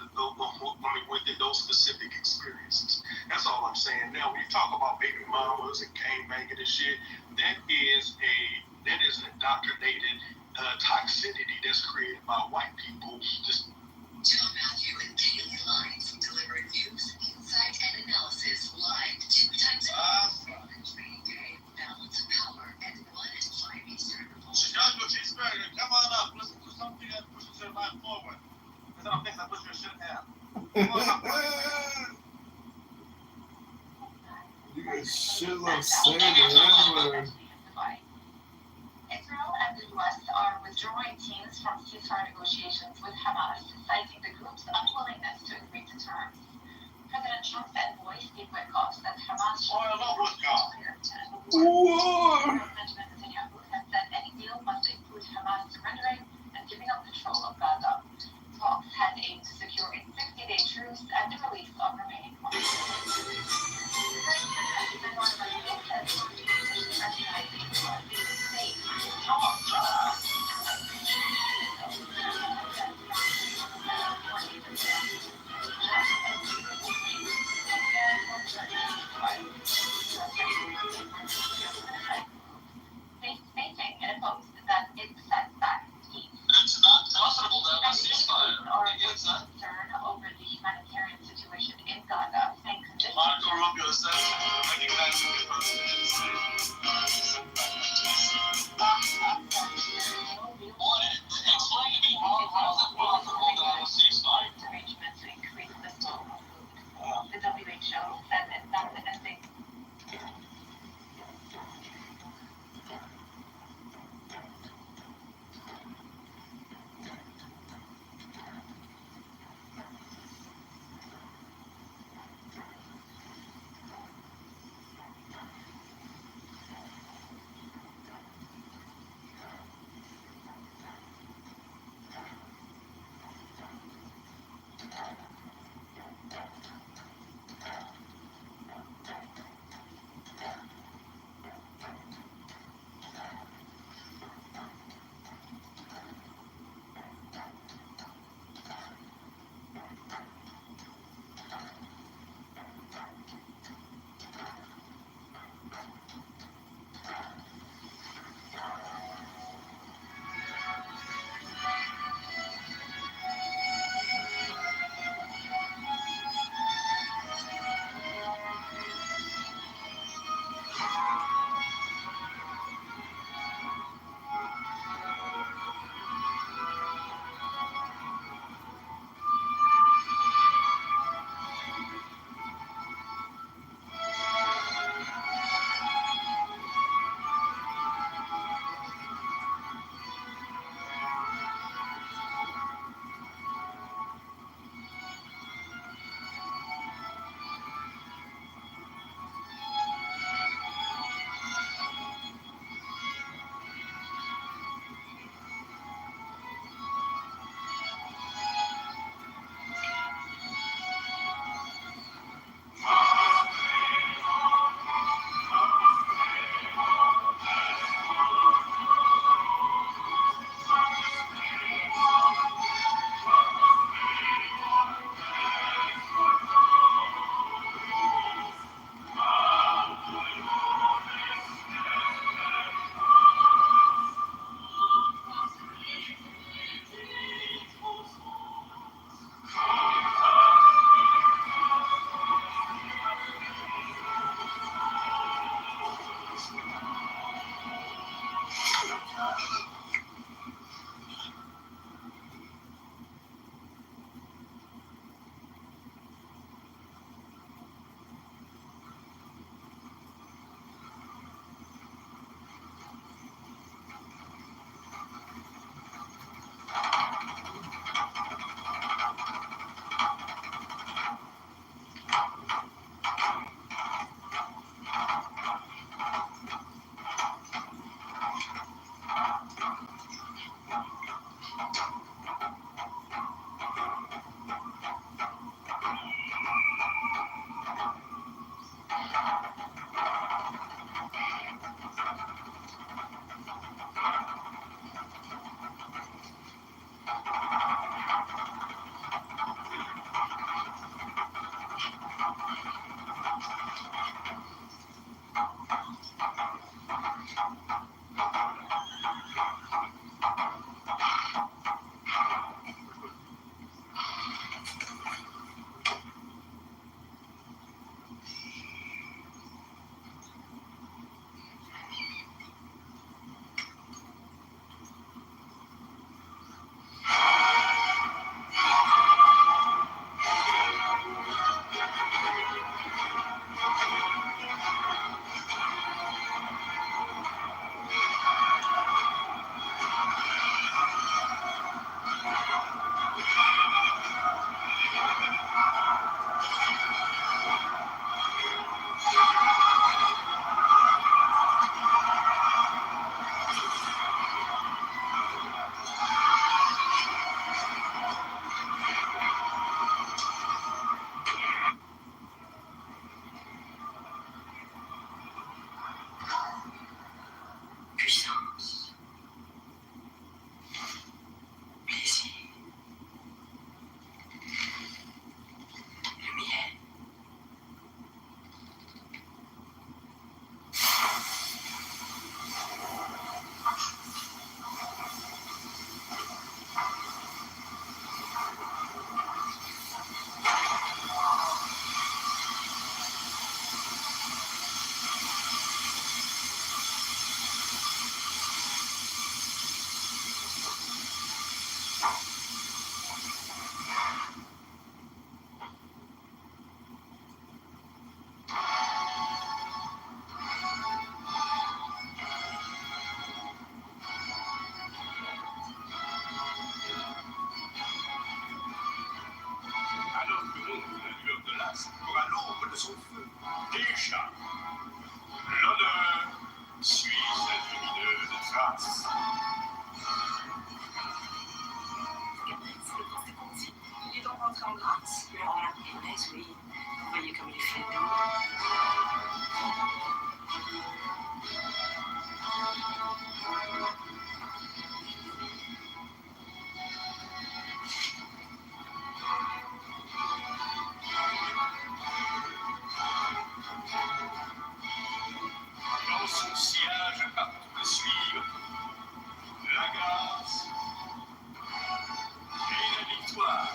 specific experiences. That's all I'm saying. Now, when you talk about baby mamas and gangbanging and shit, that is an indoctrinated toxicity that's created by white people. Just John Matthew and Daily Lines delivering news, insight, and analysis live 2 times a day. Balance of power at 1 and 5 Eastern. Chicago cheeseburger, come on up. Listen to something that pushes your life forward. Because I don't think that push your shit down. You guys should love saying the Israel and the U.S. are withdrawing teams from ceasefire negotiations with Hamas, citing the group's unwillingness to agree to terms. President Trump's envoy, Steve Witkoff, said Hamas should be War! Benjamin Netanyahu has said any deal must include Hamas surrendering and giving up control of Gaza. Talks had aimed to secure a 60-day truce and the release of remaining stating in a post that it sets back peace. It's not possible Alors que monte la lueur de l'astre pour à l'ombre de son feu, déjà, l'honneur suit cette lumineuse trace. Il est donc rentré en grâce. Mais on l'a pris, oui. Vous voyez comme il fait doux. Dans son sillage partout le suivre, la grâce et la victoire.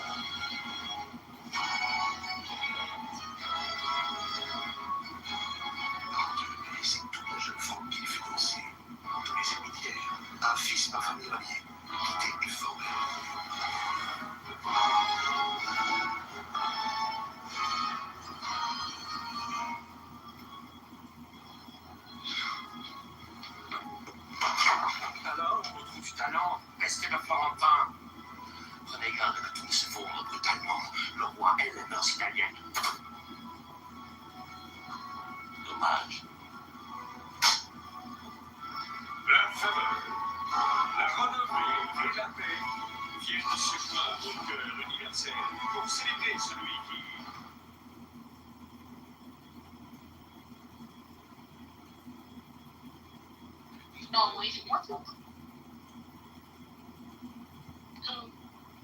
C'est toute la jeune femme qui les fait danser. Tous les cimetières, un fils par famille rallié, quitté et formé. Alors, je retrouve du talent, restez le Florentin. Prenez garde que tout ne s'effondre brutalement. Le roi est les mœurs italiennes. Dommage. La faveur, la renommée et la paix viennent se joindre au cœur universel pour célébrer celui qui... No, wait, what?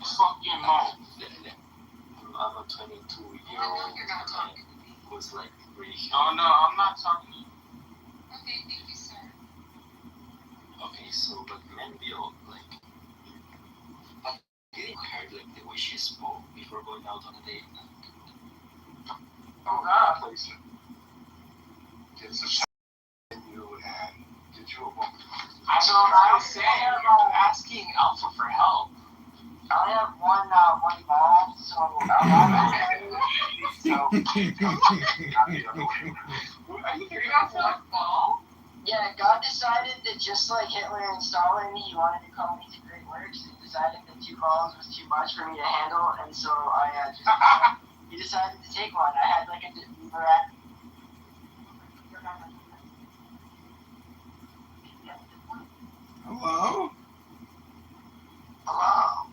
Fucking mouth. I'm a 22-year-old and was like really. Oh no, I'm not talking to you. Okay, thank you, sir. Okay, so but Manville, like, getting heard like the way she spoke before going out on a date. Oh God, please. Did some shit in you and did you a woman? I was saying about asking Alpha for help. I only have one ball, so Are you hearing off one ball? yeah, God decided that just like Hitler and Stalin, he wanted to call me to great works. He decided that 2 balls was too much for me to handle, and so he decided to take one. I had like a miraculous. Hello? Hello.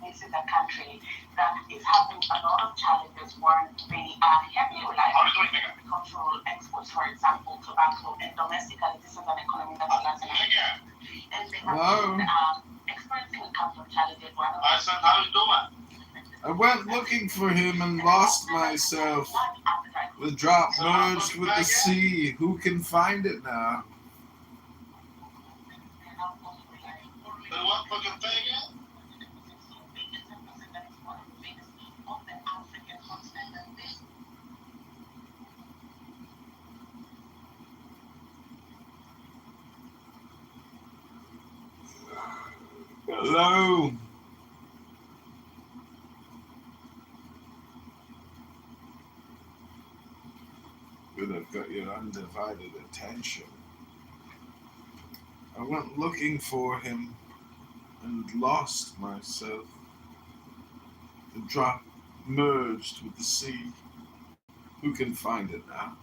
This is a country that is having a lot of challenges where they are heavily reliant on agricultural exports, for example, tobacco, and domestically, this is an economy that relies on agriculture. And they have been experiencing a couple of challenges. Hi, son, how you doing? I went looking for him and lost myself. The drop merged with the sea. Who can find it now? The what fucking thing is? Hello? Good, I've got your undivided attention. I went looking for him and lost myself. The drop merged with the sea. Who can find it now?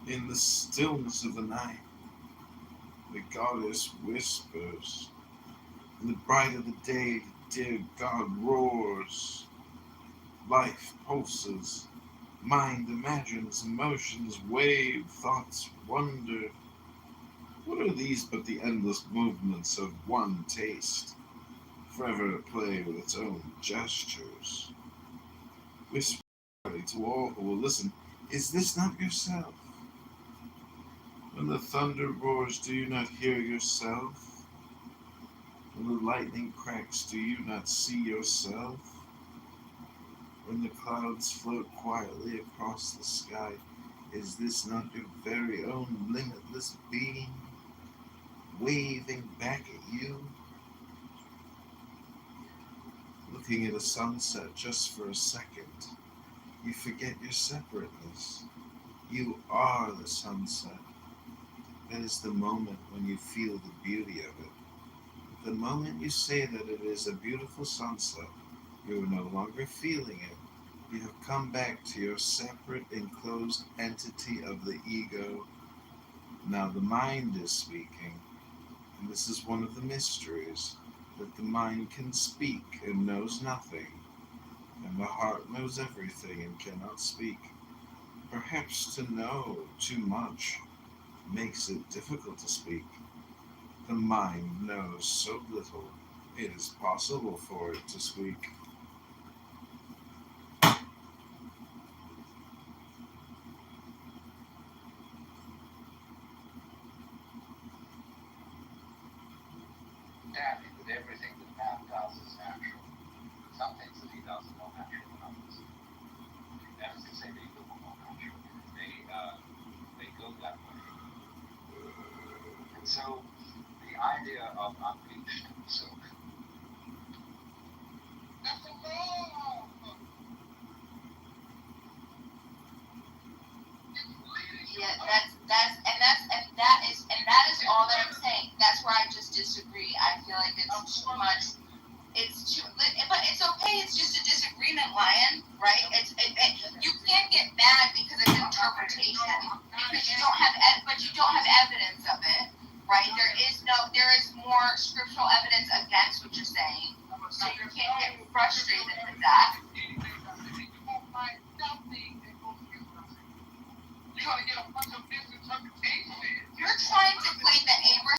In the stillness of the night, the goddess whispers. In the bright of the day, the dear God roars. Life pulses. Mind imagines, emotions wave, thoughts wonder. What are these but the endless movements of one taste, forever at play with its own gestures? Whisper to all who will listen, is this not yourself? When the thunder roars, do you not hear yourself? When the lightning cracks, do you not see yourself? When the clouds float quietly across the sky, Is this not your very own limitless being waving back at you? Looking at a sunset just for a second, you forget your separateness. You are the sunset. That is the moment when you feel the beauty of it. The moment you say that it is a beautiful sunset, you are no longer feeling it. You have come back to your separate, enclosed entity of the ego. Now the mind is speaking, and this is one of the mysteries, that the mind can speak and knows nothing, and the heart knows everything and cannot speak. Perhaps to know too much makes it difficult to speak. The mind knows so little, it is possible for it to speak. Danny, that everything that man does is natural. Some things that he does are more natural than others. Never to say they look more natural. They go that way. And so the idea of unleashed silk. Yeah, that is all that I'm saying. That's where I just disagree. I feel like it's too much. It's too, but it's okay. It's just a disagreement, Lion. Right? You can't get mad because it's interpretation because you don't have evidence of it. Right? There is more scriptural evidence against what you're saying, so you can't get frustrated with that. You're trying to claim that Abraham